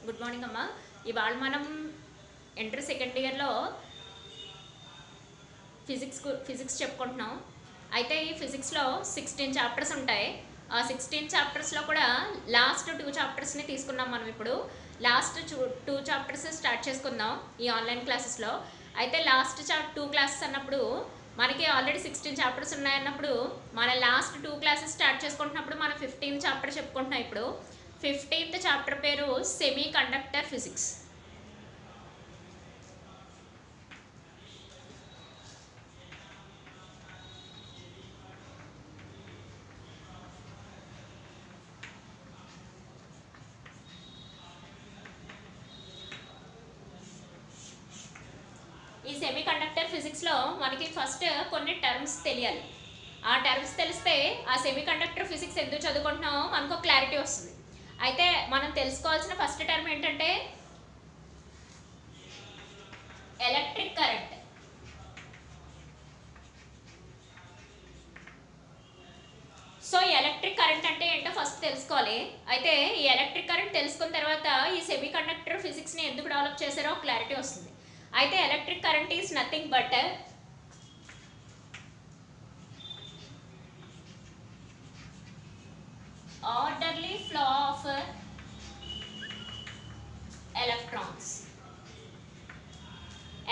Good morning అమ్మా. ఇవాళ మనం ఇంటర్ సెకండ్ ఇయర్లో ఫిజిక్స్ చెప్పుకుంటున్నాం. అయితే ఈ ఫిజిక్స్లో 16 చాప్టర్స్ ఉంటాయి. ఆ 16 చాప్టర్స్లో కూడా లాస్ట్ 2 చాప్టర్స్ని తీసుకున్నాం మనం. ఇప్పుడు లాస్ట్ 2 చాప్టర్స్ స్టార్ట్ చేసుకుందాం ఈ ఆన్లైన్ క్లాసెస్లో. అయితే లాస్ట్ 2 క్లాసెస్ అన్నప్పుడు మనకి ఆల్రెడీ 16 చాప్టర్స్ ఉన్నాయన్నప్పుడు మన లాస్ట్ 2 క్లాసెస్ స్టార్ట్ చేసుకుంటున్నప్పుడు మనం 15th చాప్టర్ చెప్పుకుంటున్నాం. ఇప్పుడు 15th చాప్టర్ పేరు సెమీ కండక్టర్ ఫిజిక్స్. ఈ సెమీ కండక్టర్ ఫిజిక్స్లో మనకి ఫస్ట్ కొన్ని టర్మ్స్ తెలియాలి. ఆ టర్మ్స్ తెలిస్తే ఆ సెమీ కండక్టర్ ఫిజిక్స్ ఎందుకు చదువుకుంటున్నామో మనకు క్లారిటీ వస్తుంది. అయితే మనం తెలుసుకోవాల్సిన ఫస్ట్ టర్మ్ ఏంటంటే electric current. So electric current అంటే ఏంటో ఫస్ట్ తెలుసుకోవాలి. అయితే ఈ ఎలక్ట్రిక్ కరెంట్ తెలుసుకున్న తర్వాత ఈ సెమీ కండక్టర్ ఫిజిక్స్ని ఎందుకు డెవలప్ చేశారో క్లారిటీ వస్తుంది. అయితే electric current is nothing but orderly flow of electrons.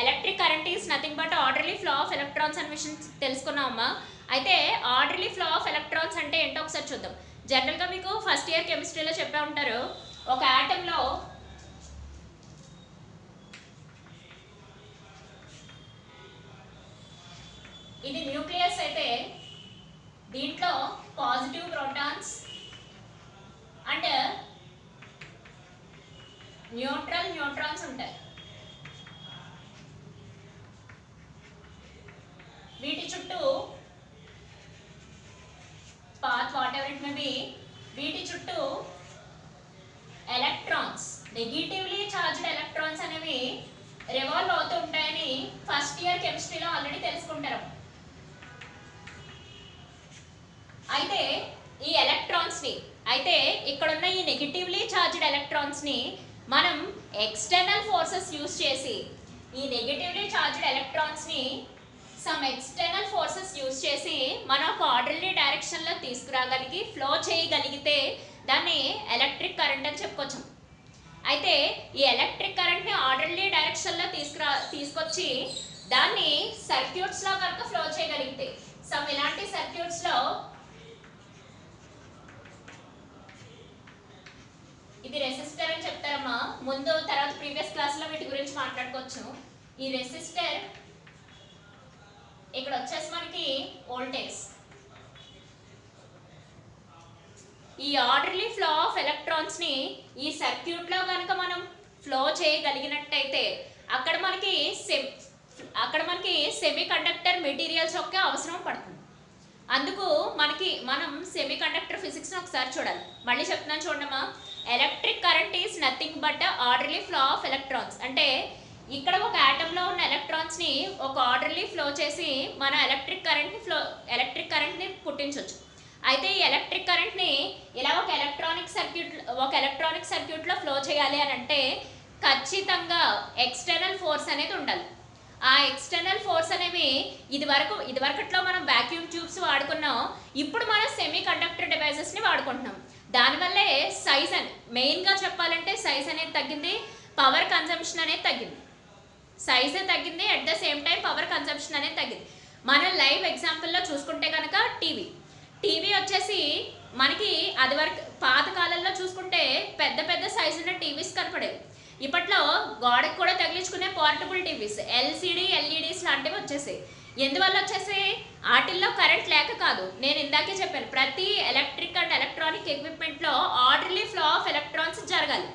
Electric current is nothing but orderly flow of electrons అనే విషయం తెలుసుకున్నామమ్మా. అయితే ఆర్డర్లీ ఫ్లో ఆఫ్ ఎలక్ట్రాన్స్ అంటే ఏంటో ఒకసారి చూద్దాం. జనరల్గా మీకు ఫస్ట్ ఇయర్ కెమిస్ట్రీలో చెప్పే ఉంటారు, ఒక ఆటంలో ఇది న్యూక్లియస్ అయితే దీంట్లో positive protons and neutral neutrons ఉంటాయి. వీటి చుట్టూ path what ever it may B, వీటి చుట్టూ ఎలక్ట్రాన్స్, నెగిటివ్లీ చార్జ్డ్ ఎలక్ట్రాన్స్ అనేవి రివాల్వ్ అవుతూ ఉంటాయని ఫస్ట్ ఇయర్ కెమిస్ట్రీలో ఆల్రెడీ తెలుసుకుంటారు. అయితే ఈ ఎలక్ట్రాన్స్ని, అయితే ఇక్కడున్న ఈ నెగిటివ్లీ చార్జ్డ్ ఎలక్ట్రాన్స్ని మనం ఎక్స్టర్నల్ ఫోర్సెస్ యూస్ చేసి, ఈ నెగిటివ్లీ చార్జ్డ్ ఎలక్ట్రాన్స్ని సమ్ ఎక్స్టర్నల్ ఫోర్సెస్ యూస్ చేసి మనం ఒక ఆర్డర్లీ డైరెక్షన్లో తీసుకురాగలిగి ఫ్లో చేయగలిగితే దాన్ని ఎలక్ట్రిక్ కరెంట్ అని చెప్పుకోవచ్చు. అయితే ఈ ఎలక్ట్రిక్ కరెంట్ని ఆర్డర్లీ డైరెక్షన్లో తీసుకొచ్చి దాన్ని సర్క్యూట్స్లో కనుక ఫ్లో చేయగలిగితే, సమ్ ఇలాంటి సర్క్యూట్స్లో ఇది రెసిస్టర్ అని చెప్తారమ్మా. ముందు తర్వాత ప్రీవియస్ క్లాస్లో వీటి గురించి మాట్లాడుకోవచ్చు. ఈ రెసిస్టర్ ఇక్కడ వచ్చేసి మనకి వోల్టేజ్. ఈ ఆర్డర్లీ ఫ్లో ఆఫ్ ఎలక్ట్రాన్స్ని ఈ సర్క్యూట్లో కనుక మనం ఫ్లో చేయగలిగినట్టయితే అక్కడ మనకి సెమీ కండక్టర్ మెటీరియల్స్ యొక్క అవసరం పడుతుంది. అందుకు మనం సెమీ కండక్టర్ ఫిజిక్స్ని ఒకసారి చూడాలి. మళ్ళీ చెప్తున్నాను చూడమ్మా. Electric current is nothing but orderly flow of electrons. అంటే ఇక్కడ ఒక ఆటంలో ఉన్న ఎలక్ట్రాన్స్ని ఒక ఆర్డర్లీ ఫ్లో చేసి మన ఎలక్ట్రిక్ కరెంట్ని పుట్టించవచ్చు. అయితే ఈ ఎలక్ట్రిక్ కరెంట్ని ఇలా ఒక ఎలక్ట్రానిక్ సర్క్యూట్లో ఫ్లో చేయాలి అని అంటే ఖచ్చితంగా ఎక్స్టర్నల్ ఫోర్స్ అనేది ఉండాలి. ఆ ఎక్స్టర్నల్ ఫోర్స్ అనేవి ఇదివరకట్లో మనం వాక్యూమ్ ట్యూబ్స్ వాడుకున్నాం, ఇప్పుడు మనం సెమీ కండక్టర్ డివైజెస్ని వాడుకుంటున్నాం. దానివల్లే సైజ్ మెయిన్గా చెప్పాలంటే సైజ్ అనేది తగ్గింది, పవర్ కన్జంప్షన్ అనేది తగ్గింది. సైజే తగ్గింది, at the same time power consumption అనేది తగ్గింది. మనం లైవ్ ఎగ్జాంపుల్లో చూసుకుంటే కనుక టీవీ వచ్చేసి మనకి అది వరకు పాత కాలంలో చూసుకుంటే పెద్ద పెద్ద సైజు ఉన్న టీవీస్ కనపడేవి. ఇప్పట్లో గోడకు కూడా తగిలించుకునే పోర్టబుల్ టీవీస్, ఎల్సిడి ఎల్ఈడీస్ లాంటివి వచ్చేసాయి. ఎందువల్ల వచ్చేసి వాటిల్లో కరెంట్ లేక కాదు. నేను ఇందాకే చెప్పాను, ప్రతి ఎలక్ట్రిక్ అండ్ ఎలక్ట్రానిక్ ఎక్విప్మెంట్లో ఆర్డర్లీ ఫ్లో ఆఫ్ ఎలక్ట్రాన్స్ జరగాలి.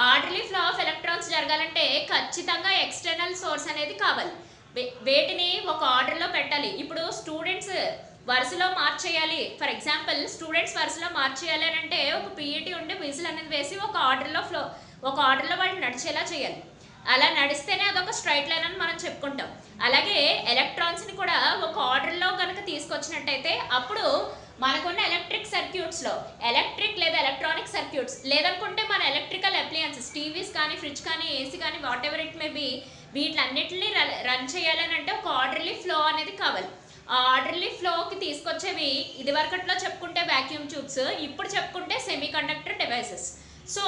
ఆర్డర్లీ ఫ్లో ఆఫ్ ఎలక్ట్రాన్స్ జరగాలంటే ఖచ్చితంగా ఎక్స్టర్నల్ సోర్స్ అనేది కావాలి. వేటిని ఒక ఆర్డర్లో పెట్టాలి. ఇప్పుడు స్టూడెంట్స్ వరుసలో మార్చేయాలి, ఫర్ ఎగ్జాంపుల్ స్టూడెంట్స్ వరుసలో మార్చేయాలి అని అంటే ఒక పీఈటీ ఉండి విజిల్ అనేది వేసి ఒక ఆర్డర్లో వాళ్ళు నడిచేలా చేయాలి. అలా నడిస్తేనే అదొక స్ట్రైట్ లైన్ అని మనం చెప్పుకుంటాం. అలాగే ఎలక్ట్రాన్స్ని కూడా ఒక ఆర్డర్లో కనుక తీసుకొచ్చినట్టయితే అప్పుడు మనకున్న ఎలక్ట్రిక్ సర్క్యూట్స్లో ఎలక్ట్రిక్ లేదా ఎలక్ట్రానిక్ సర్క్యూట్స్ లేదనుకుంటే మన ఎలక్ట్రికల్ అప్లయన్సెస్ టీవీస్ కానీ ఫ్రిడ్జ్ కానీ ఏసీ కానీ whatever it may be వీటిలన్నిటిని రన్ చేయాలని అంటే ఒక ఆర్డర్లీ ఫ్లో అనేది కావాలి. ఆ ఆర్డర్లీ ఫ్లోకి తీసుకొచ్చేవి ఇదివరకట్లో చెప్పుకుంటే వాక్యూమ్ ట్యూబ్స్, ఇప్పుడు చెప్పుకుంటే సెమీ కండక్టర్ డివైసెస్. సో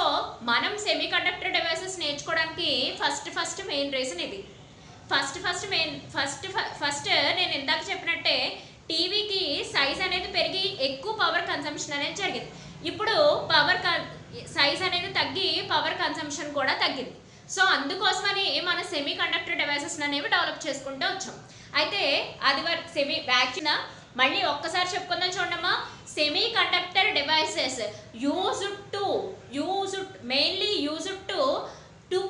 మనం సెమీ కండక్టర్ డివైసెస్ నేర్చుకోవడానికి ఫస్ట్ మెయిన్ రీజన్ ఇది. ఫస్ట్ నేను ఇందాక చెప్పినట్టే టీవీకి సైజ్ అనేది పెరిగి ఎక్కువ పవర్ కన్సంప్షన్ అనేది జరిగింది. ఇప్పుడు సైజ్ అనేది తగ్గి పవర్ కన్సంప్షన్ కూడా తగ్గింది. సో అందుకోసమని మన సెమీ కండక్టర్ డివైసెస్ అనేవి డెవలప్ చేసుకుంటూ వచ్చాం. అయితే అది సెమీ వ్యాక్యూమ్ మళ్ళీ ఒక్కసారి చెప్పుకుందాం చూడమ్మా. Semi conductor devices mainly used to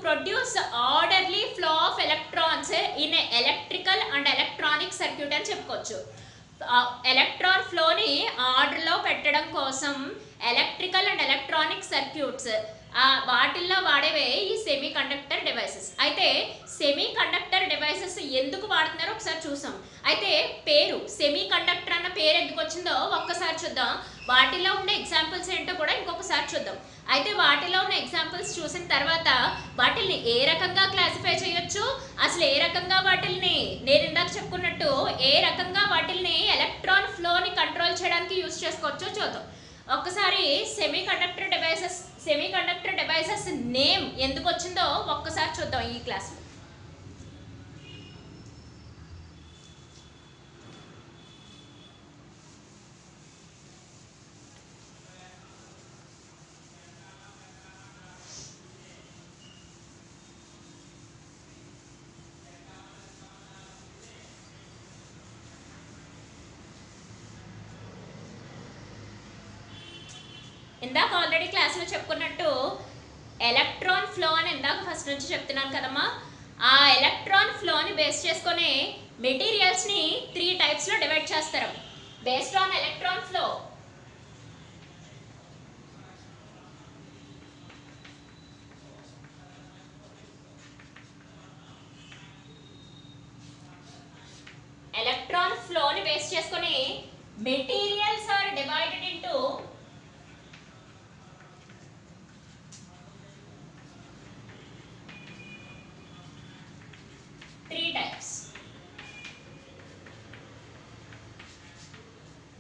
produce orderly flow of electrons in a electrical and electronic circuit అని చెప్పుకోవచ్చు. ఎలక్ట్రాన్ ఫ్లోని ఆర్డర్లో పెట్టడం కోసం ఎలక్ట్రికల్ అండ్ ఎలక్ట్రానిక్ సర్క్యూట్స్ వాటిల్లో వాడేవే ఈ సెమీ కండక్టర్ డివైసెస్. అయితే సెమీ కండక్టర్ డివైసెస్ ఎందుకు వాడుతున్నారో ఒకసారి చూసాం. అయితే పేరు సెమీ కండక్టర్ అన్న పేరు ఎందుకు వచ్చిందో ఒక్కసారి చూద్దాం. వాటిలో ఉండే ఎగ్జాంపుల్స్ ఏంటో కూడా ఇంకొకసారి చూద్దాం. అయితే వాటిలో ఉన్న ఎగ్జాంపుల్స్ చూసిన తర్వాత వాటిల్ని ఏ రకంగా క్లాసిఫై చేయొచ్చు, అసలు ఏ రకంగా వాటిల్ని నేను ఇందాక చెప్పుకున్నట్టు ఏ రకంగా వాటిల్ని ఎలక్ట్రాన్ ఫ్లోని కంట్రోల్ చేయడానికి యూజ్ చేసుకోవచ్చో చూద్దాం. ఒక్కసారి సెమీ కండక్టర్ డివైసెస్ నేమ్ ఎందుకు వచ్చిందో ఒక్కసారి చూద్దాం ఈ క్లాస్లో. ఇందాక ఆల్రెడీ క్లాస్లో చెప్పుకున్నట్టు ఎలక్ట్రాన్ ఫ్లో అని ఇందాక ఫస్ట్ నుంచి చెప్తున్నాను కదమ్మా. ఆ ఎలక్ట్రాన్ ఫ్లోని బేస్ చేసుకొని మెటీరియల్స్ని 3 టైప్స్లో డివైడ్ చేస్తారు. బేస్డ్ ఆన్ ఎలక్ట్రాన్ ఫ్లో ఫ్లోని బేస్ చేసుకొని materials are divided into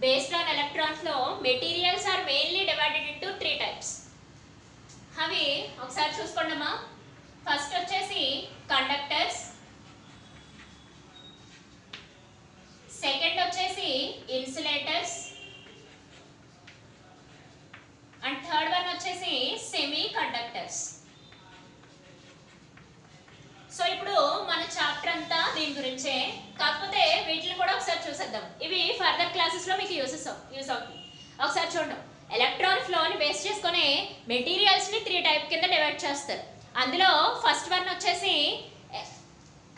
based on electron flow materials are mainly divided into 3 types. అవి ఒకసారి చూసుకోండమ్మా. ఫస్ట్ వచ్చేసి కండక్టర్స్, సెకండ్ వచ్చేసి ఇన్సులేటర్స్ అండ్ థర్డ్ వన్ వచ్చేసి సెమీ కండక్టర్స్. సో ఇప్పుడు మన చాప్టర్ అంతా దీని గురించే, కాకపోతే వీటిని కూడా ఒకసారి చూసేద్దాం. ఇవి ఫర్దర్ క్లాసెస్లో మీకు యూజ్ అవుతుంది. ఒకసారి చూడండి. ఎలక్ట్రాన్ ఫ్లోని బేస్ చేసుకొని మెటీరియల్స్ని 3 టైప్ కింద డివైడ్ చేస్తారు. అందులో ఫస్ట్ వన్ వచ్చేసి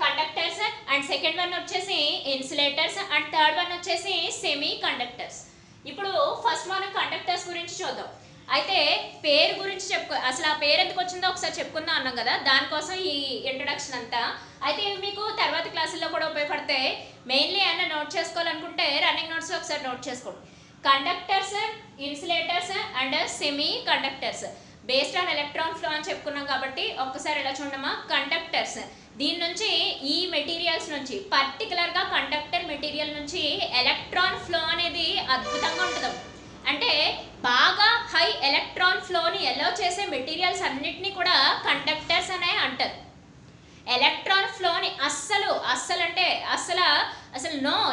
కండక్టర్స్ అండ్ సెకండ్ వన్ వచ్చేసి ఇన్సులేటర్స్ అండ్ థర్డ్ వన్ వచ్చేసి సెమీ కండక్టర్స్. ఇప్పుడు ఫస్ట్ మనం కండక్టర్స్ గురించి చూద్దాం. అయితే పేరు గురించి అసలు ఆ పేరు ఎందుకు వచ్చిందో ఒకసారి చెప్పుకుందాం అన్నాం కదా, దానికోసం ఈ ఇంట్రొడక్షన్ అంతా. అయితే మీకు తర్వాత క్లాసుల్లో కూడా ఉపయోగపడతాయి. మెయిన్లీ ఏమైనా నోట్ చేసుకోవాలనుకుంటే రన్నింగ్ నోట్స్లో ఒకసారి నోట్ చేసుకోండి. Conductors, insulators and semi conductors based on electron flow అని చెప్పుకున్నాం కాబట్టి ఒక్కసారి ఎలా చూడమ్మా. కండక్టర్స్ దీని నుంచి ఈ మెటీరియల్స్ నుంచి పర్టికులర్గా కండక్టర్ మెటీరియల్ నుంచి ఎలక్ట్రాన్ ఫ్లో అనేది అద్భుతంగా ఉంటుంది. అంటే బాగా హై ఎలక్ట్రాన్ ఫ్లోని ఎలో చేసే మెటీరియల్స్ అన్నిటినీ కూడా కండక్టర్స్ అనే అంటారు. ఎలక్ట్రాన్ ఫ్లోని అసలు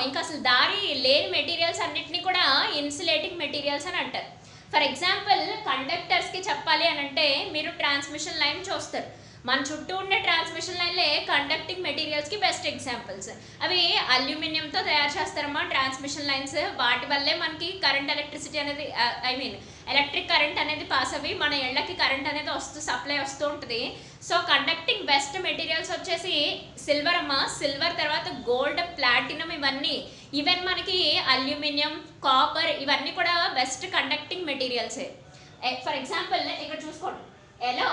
ఇంకా అసలు దారి లేని మెటీరియల్స్ అన్నిటినీ కూడా ఇన్సులేటింగ్ మెటీరియల్స్ అని అంటారు. ఫర్ ఎగ్జాంపుల్ కండక్టర్స్కి చెప్పాలి అని అంటే మీరు ట్రాన్స్మిషన్ లైన్ చూస్తారు. మన చుట్టూ ఉండే ట్రాన్స్మిషన్ లైన్లే కండక్టింగ్ మెటీరియల్స్కి బెస్ట్ ఎగ్జాంపుల్స్. అవి అల్యూమినియంతో తయారు చేస్తారమ్మా ట్రాన్స్మిషన్ లైన్స్. వాటి వల్లే మనకి కరెంట్ ఎలక్ట్రిసిటీ అనేది ఎలక్ట్రిక్ కరెంట్ అనేది పాస్ అవి మన ఇళ్ళకి కరెంట్ అనేది సప్లై వస్తూ ఉంటుంది. సో కండక్టింగ్ బెస్ట్ మెటీరియల్స్ వచ్చేసి సిల్వర్ అమ్మా. సిల్వర్ తర్వాత గోల్డ్, ప్లాటినం ఇవన్నీ, ఈవెన్ మనకి అల్యూమినియం, కాపర్ ఇవన్నీ కూడా బెస్ట్ కండక్టింగ్ మెటీరియల్సే. ఫర్ ఎగ్జాంపుల్ ఇక్కడ చూసుకోండి. ఎలా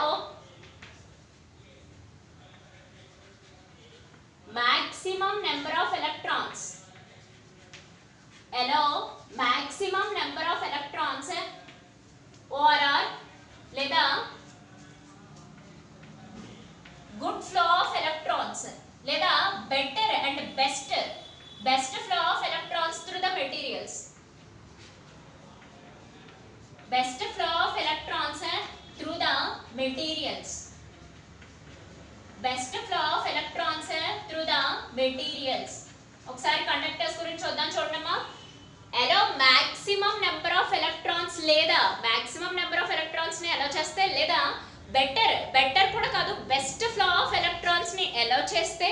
maximum number of electrons maximum number of electrons best flow of electrons through the materials. Best flow of electrons through the materials. ఒకసారి conductors గురించి చూద్దాం చూడమ్మా. అలో మాక్సిమం నెంబర్ ఆఫ్ ఎలక్ట్రాన్స్ లేదా maximum number of electrons ని అలో చేస్తే లేదా better కూడా కాదు బెస్ట్ ఫ్లో ఆఫ్ ఎలక్ట్రాన్స్ ని అలో చేస్తే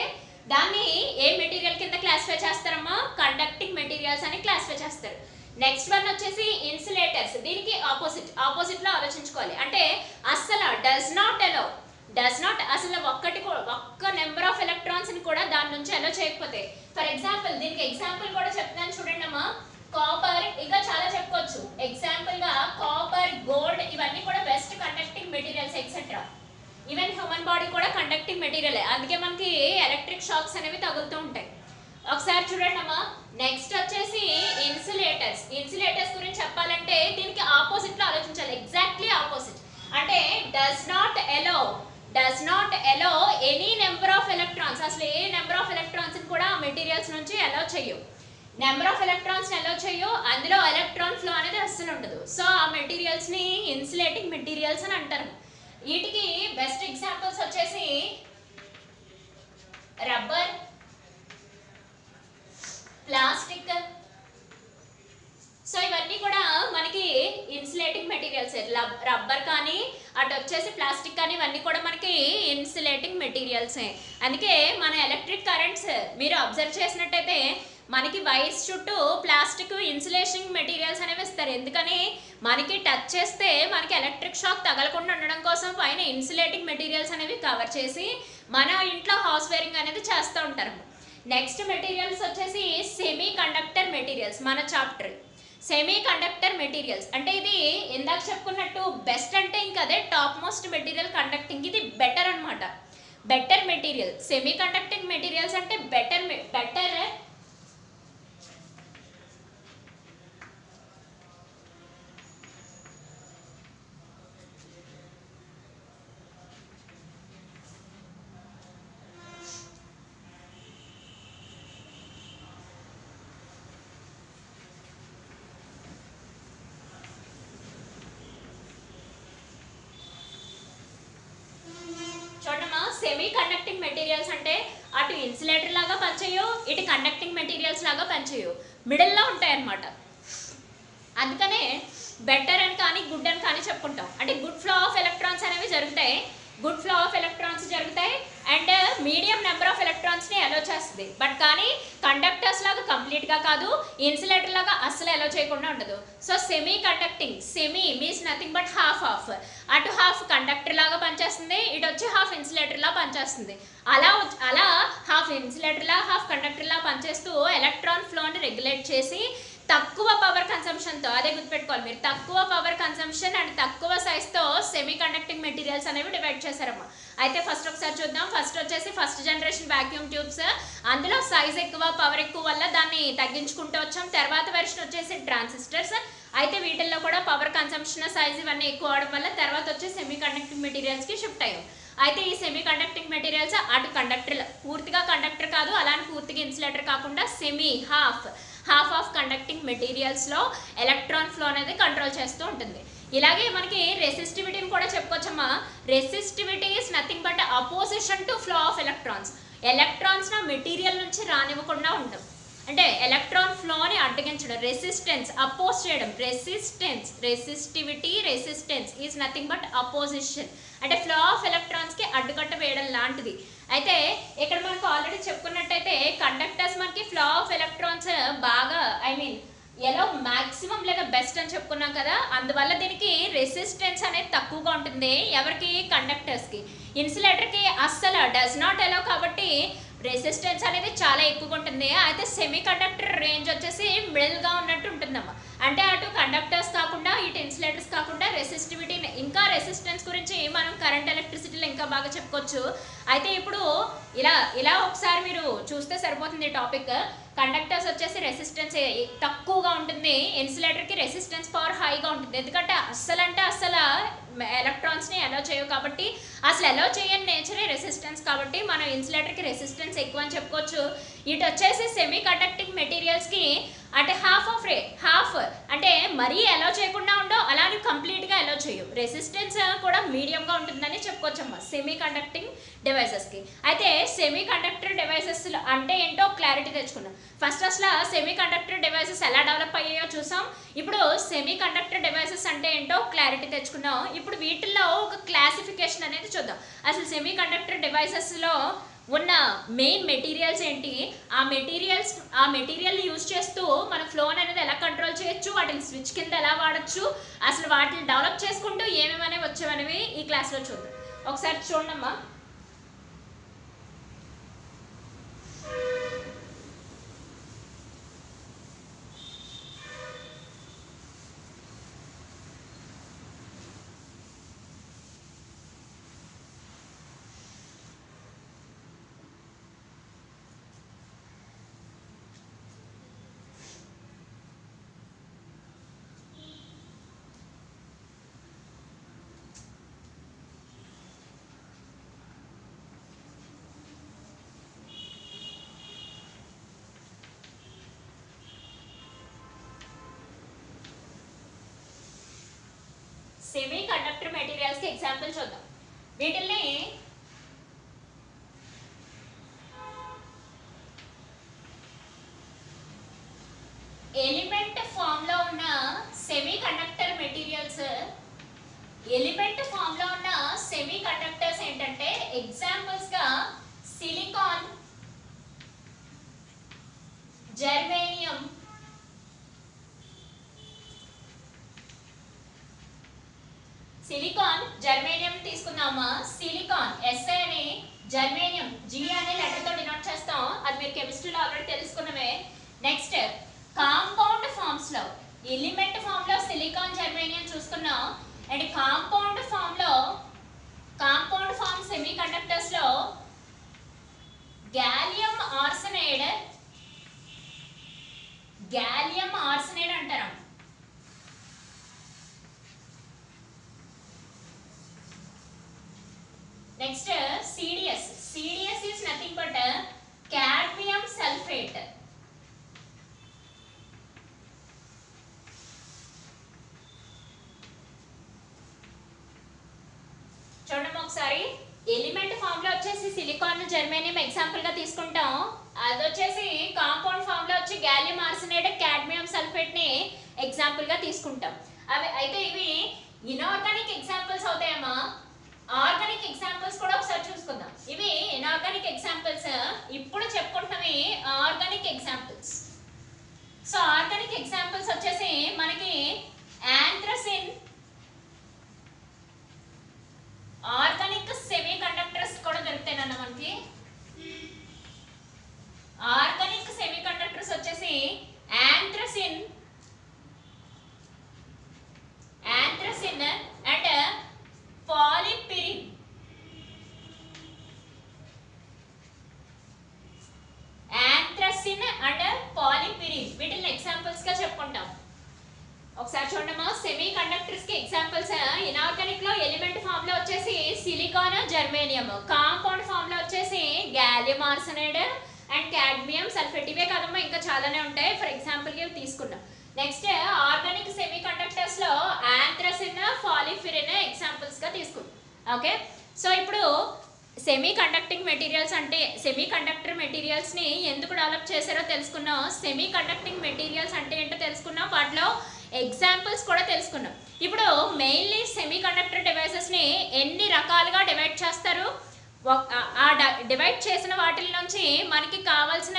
దాన్ని ఏ మెటీరియల్ కింద క్లాసిఫై చేస్తారమ్మా? కండక్టింగ్ మెటీరియల్స్ అని క్లాసిఫై చేస్తారు. నెక్స్ట్ వన్ వచ్చేసి ఇన్సులేటర్స్. దీనికి ఆపోజిట్ లో ఆలోచించుకోవాలి. అంటే అసలు డస్ నాట్ అసలు ఒక్క నెంబర్ ఆఫ్ ఎలక్ట్రాన్స్ ని కూడా దాని నుంచి అలో చేయకపోతే, ఫర్ ఎగ్జాంపుల్ దీనికి ఎగ్జాంపుల్ కూడా చెప్తాను చూడండి అమ్మా. కాపర్, ఇంకా చాలా చెప్పుకోవచ్చు. ఎగ్జాంపుల్ గా కాపర్, గోల్డ్ ఇవన్నీ కూడా best conducting materials etcetera. Even human body కూడా కండక్టింగ్ మెటీరియల్, అందుకే మనకి ఎలక్ట్రిక్ షాక్స్ అనేవి తగులుతూ ఉంటాయి. ఒకసారి చూడండి అమ్మా. నెక్స్ట్ వచ్చేసి ఇన్సులేటర్స్ గురించి చెప్పాలంటే దీనికి ఆపోజిట్ లో ఆలోచించాలి. Exactly opposite. అంటే does not allow any number of electrons. అసలు ఏ నెంబర్ ఆఫ్ ఎలక్ట్రాన్స్ కూడా ఆ మెటీరియల్స్ నుంచి అలో చేయవు. నెంబర్ ఆఫ్ ఎలక్ట్రాన్స్ అలో చేయవు, అందులో ఎలక్ట్రాన్ ఫ్లో అనేది అస్సలు ఉండదు. సో ఆ మెటీరియల్స్ ని ఇన్సులేటింగ్ మెటీరియల్స్ అని అంటారు. వీటికి బెస్ట్ ఎగ్జాంపుల్స్ వచ్చేసి రబ్బర్, ప్లాస్టిక్. సో ఇవన్నీ కూడా మనకి ఇన్సులేటింగ్ మెటీరియల్స్. రబ్బర్ కానీ అటు వచ్చేసి ప్లాస్టిక్ కానీ ఇవన్నీ కూడా మనకి ఇన్సులేటింగ్ మెటీరియల్సే. అందుకే మన ఎలక్ట్రిక్ కరెంట్స్ మీరు అబ్జర్వ్ చేసినట్టయితే మనకి వైర్స్ చుట్టూ ప్లాస్టిక్ ఇన్సులేషన్ మెటీరియల్స్ అనేవి ఇస్తారు. ఎందుకని మనకి టచ్ చేస్తే మనకి ఎలక్ట్రిక్ షాక్ తగలకుండా ఉండడం కోసం పైన ఇన్సులేటింగ్ మెటీరియల్స్ అనేవి కవర్ చేసి మన ఇంట్లో హౌస్ వైరింగ్ అనేది చేస్తూ ఉంటారు. నెక్స్ట్ మెటీరియల్స్ వచ్చేసి సెమీ కండక్టర్ మెటీరియల్స్. మన చాప్టర్ సెమీ కండక్టర్ మెటీరియల్స్ అంటే ఇది ఇందాక చెప్పుకున్నట్టు బెస్ట్ అంటే ఇంకా అదే టాప్ మోస్ట్ మెటీరియల్ కండక్టింగ్. ఇది బెటర్ అనమాట. Better material semi conducting materials అంటే బెటర్. చూడమ్మా, సెమీ కండక్టింగ్ మెటీరియల్స్ అంటే అటు ఇన్సులేటర్ లాగా పనిచేయవు, ఇటు కండక్టింగ్ మెటీరియల్స్ లాగా పనిచేయవు, మిడిల్లో ఉంటాయి అన్నమాట. అందుకనే బెటర్ అని కానీ గుడ్ అని కానీ చెప్పుకుంటాం. అంటే గుడ్ ఫ్లో ఆఫ్ ఎలక్ట్రాన్స్ అనేవి జరుగుతాయి, అండ్ మీడియం నెంబర్ ఆఫ్ ఎలక్ట్రాన్స్ని అలో చేస్తుంది. బట్ కానీ కండక్టర్స్ లాగా కంప్లీట్గా కాదు, ఇన్సులేటర్ లాగా అస్సలు అలో చేయకుండా ఉండదు. So semi conducting, semi means nothing but half. అటు హాఫ్ కండక్టర్ లాగా పనిచేస్తుంది, ఇటు వచ్చి హాఫ్ ఇన్సులేటర్ లా పనిచేస్తుంది. అలా హాఫ్ ఇన్సులేటర్ లా హాఫ్ కండక్టర్ లా పనిచేస్తూ ఎలక్ట్రాన్ ఫ్లోని రెగ్యులేట్ చేసి తక్కువ పవర్ కన్సంప్షన్తో, అదే గుర్తుపెట్టుకోవాలి మీరు, తక్కువ పవర్ కన్సంప్షన్ అండ్ తక్కువ సైజ్తో సెమీ కండక్టింగ్ మెటీరియల్స్ అనేవి డివైడ్ చేశారమ్మా. అయితే ఫస్ట్ ఒకసారి చూద్దాం. First generation vacuum tubes. అందులో సైజ్ ఎక్కువ, పవర్ ఎక్కువ వల్ల దాన్ని తగ్గించుకుంటూ వచ్చాం. తర్వాత వెర్షన్ వచ్చేసి ట్రాన్సిస్టర్స్. అయితే వీటిల్లో కూడా పవర్ కన్సంప్షన్, సైజ్ ఇవన్నీ ఎక్కువ అవడం వల్ల తర్వాత వచ్చే సెమీ కండక్టింగ్ మెటీరియల్స్కి షిఫ్ట్ అయ్యాం. అయితే ఈ సెమీ కండక్టింగ్ మెటీరియల్స్ అటు కండక్టర్, పూర్తిగా కండక్టర్ కాదు, అలానే పూర్తిగా ఇన్సులేటర్ కాకుండా సెమీ హాఫ్ ఆఫ్ కండక్టింగ్ మెటీరియల్స్లో ఎలక్ట్రాన్ ఫ్లో అనేది కంట్రోల్ చేస్తూ ఉంటుంది. ఇలాగే మనకి రెసిస్టివిటీని కూడా చెప్పుకోవచ్చమ్మా. Resistivity is nothing but opposition to flow of electrons. Electrons నా మెటీరియల్ నుంచి రానివ్వకుండా ఉండడం, అంటే ఎలక్ట్రాన్ ఫ్లోని అడ్డగించడం. రెసిస్టెన్స్ అపోజ్ చేయడం. Resistance is nothing but opposition, అంటే ఫ్లో ఆఫ్ ఎలక్ట్రాన్స్కి అడ్డుకట్ట వేయడం లాంటిది. అయితే ఇక్కడ మనకు ఆల్రెడీ చెప్పుకున్నట్టయితే కండక్టర్స్ మనకి ఫ్లో ఆఫ్ ఎలక్ట్రాన్స్ బాగా ఎలా మ్యాక్సిమం లేదా బెస్ట్ అని చెప్పుకున్నాం కదా, అందువల్ల దీనికి రెసిస్టెన్స్ అనేది తక్కువగా ఉంటుంది. ఎవరికి? కండక్టర్స్కి. ఇన్సులేటర్కి అస్సలు డస్ నాట్ ఎలో కాబట్టి రెసిస్టెన్స్ అనేది చాలా ఎక్కువగా ఉంటుంది. అయితే సెమీ కండక్టర్ రేంజ్ వచ్చేసి మిడిల్గా ఉన్నట్టు ఉంటుందమ్మా. అంటే అటు కండక్టర్స్ కాకుండా ఇటు ఇన్సులేటర్స్ కాకుండా రెసిస్టివిటీ, ఇంకా రెసిస్టెన్స్ గురించి మనం కరెంట్ ఎలక్ట్రిసిటీలో ఇంకా బాగా చెప్పుకోవచ్చు. అయితే ఇప్పుడు ఇలా ఒకసారి మీరు చూస్తే సరిపోతుంది టాపిక్. కండక్టర్స్ వచ్చేసి రెసిస్టెన్స్ తక్కువగా ఉంటుంది, ఇన్సులేటర్కి రెసిస్టెన్స్ పవర్ హైగా ఉంటుంది. ఎందుకంటే అస్సలు ఎలక్ట్రాన్స్ని అలో చేయవు కాబట్టి, అసలు అలో చేయని నేచరే రెసిస్టెన్స్ కాబట్టి మనం ఇన్సులేటర్కి రెసిస్టెన్స్ ఎక్కువ అని చెప్పుకోవచ్చు. ఇటు వచ్చేసి సెమీ కండక్టింగ్ మెటీరియల్స్కి అంటే హాఫ్ అంటే మరీ అలో చేయకుండా ఉండవు, అలానే కంప్లీట్గా అలో చేయవు. రెసిస్టెన్స్ కూడా మీడియంగా ఉంటుందని చెప్పుకోవచ్చమ్మా సెమీ కండక్టింగ్ డివైసెస్కి. అయితే సెమీ కండక్టర్ డివైసెస్ అంటే ఏంటో క్లారిటీ తెచ్చుకున్నాం. ఫస్ట్ అసలు సెమీ కండక్టర్ డివైసెస్ ఎలా డెవలప్ అయ్యాయో చూసాం. ఇప్పుడు సెమీ కండక్టర్ డివైసెస్ అంటే ఏంటో క్లారిటీ తెచ్చుకున్నాం. ఇప్పుడు వీటిల్లో ఒక క్లాసిఫికేషన్ అనేది చూద్దాం. అసలు సెమీ కండక్టర్ డివైసెస్లో ఉన్న మెయిన్ మెటీరియల్స్ ఏంటి, ఆ మెటీరియల్ యూజ్ చేస్తూ మన ఫ్లోన్ అనేది ఎలా కంట్రోల్ చేయొచ్చు, వాటిని స్విచ్ కింద ఎలా వాడచ్చు, అసలు వాటిని డెవలప్ చేసుకుంటూ ఏమేమనేవి వచ్చేవనేవి ఈ క్లాస్లో చూద్దాం. ఒకసారి చూడమ్మా. సెమీ కండక్టర్ మెటీరియల్స్కి ఎగ్జాంపుల్ చూద్దాం. వీటిల్ని ఎలిమెంట్ ఫామ్లో ఉన్న సెమీ కండక్టర్ మెటీరియల్స్, ఎలిమెంట్ ఫామ్లో ఉన్న సెమీ కండక్టర్స్ ఏంటంటే ఎగ్జాంపుల్స్గా సిలికాన్, జర్మేనియం, సిలికాన్ జర్మేనియం తీసుకుందామా. సిలికాన్ ఎస్ఐ అని, జర్మేనియం జి అనే లెటర్తో డినోట్ చేస్తాం. అది మీరు కెమిస్ట్రీలో ఆల్రెడీ తెలుసుకున్నవే. నెక్స్ట్ కాంపౌండ్ ఫామ్స్లో, ఎలిమెంట్ ఫామ్లో సిలికాన్ జర్మేనియం చూసుకున్నాం. అండ్ కాంపౌండ్ ఫామ్ సెమీ కండక్టర్స్లో గ్యాలియం ఆర్సెనైడ్ అంటారు. Next, CDS. CDS is nothing but cadmium sulfate. చూడండి ఒకసారి. ఎలిమెంట్ ఫామ్ లో వచ్చేసి సిలికాన్ జర్మేనియం ఎగ్జాంపుల్ గా తీసుకుంటాం. అది వచ్చేసి కాంపౌండ్ ఫామ్ లో వచ్చి గ్యాలియం ఆర్సెనైడ్, కాడ్మియం సల్ఫేట్ ని ఎగ్జాంపుల్ గా తీసుకుంటాం. అవి అయితే ఇవి ఇనార్గానిక్ ఎగ్జాంపుల్స్ అవుతాయమ్మా. ఆర్గానిక్ ఎగ్జాంపుల్స్ కూడా ఒకసారి చూసుకుందాం. ఇవి ఇనార్గానిక్ ఎగ్జాంపుల్స్, ఇప్పుడు చెప్పుకుంటున్నవి organic examples. So organic examples వచ్చేసి మనకి యాంథ్రసిన్, ఆర్గానిక్ సెమీ కండక్టర్స్ కూడా దొరుకుతాయన్న మనకి. ఆర్గానిక్ సెమీ కండక్టర్స్ వచ్చేసి యాంథ్రసిన్ అండ్ పాలిపిరిన్. యాంథ్రసిన్ అండ్ పాలిపిరిన్ వీటిని ఎగ్జాంపుల్స్ గా చెప్పుకుంటాం. ఒకసారి చూడమ్మా. సెమీ కండక్టర్స్ కి ఎగ్జాంపుల్స్ ఇనార్గానిక్ లో ఎలిమెంట్ ఫామ్ లో వచ్చేసి సిలికాన్, జర్మేనియం, కాంపౌండ్ ఫామ్ లో వచ్చేసి gallium arsenide and cadmium sulphate. ఇవే కాదమ్మా, ఇంకా చాలానే ఉంటాయి. ఫర్ ఎగ్జాంపుల్ గా తీసుకున్నాం. నెక్స్ట్ ఆర్గానిక్ సెమీ కండక్టర్స్ లో యాంథ్రసిన్, పాలిపిరిన్ ఎగ్జాంపుల్స్ గా తీసుకున్నాం. ఓకే. సో ఇప్పుడు సెమీ కండక్టింగ్ మెటీరియల్స్ అంటే, సెమీ కండక్టర్ మెటీరియల్స్ ని ఎందుకు డెవలప్ చేశారో తెలుసుకున్నాం. సెమీ కండక్టింగ్ మెటీరియల్స్ అంటే ఏంటో తెలుసుకున్నాం. వాటిలో ఎగ్జాంపుల్స్ కూడా తెలుసుకున్నాం. ఇప్పుడు మెయిన్లీ సెమీ కండక్టర్ డివైసెస్ ని ఎన్ని రకాలుగా డివైడ్ చేస్తారు, ఆ డివైడ్ చేసిన వాటి నుంచి మనకి కావాల్సిన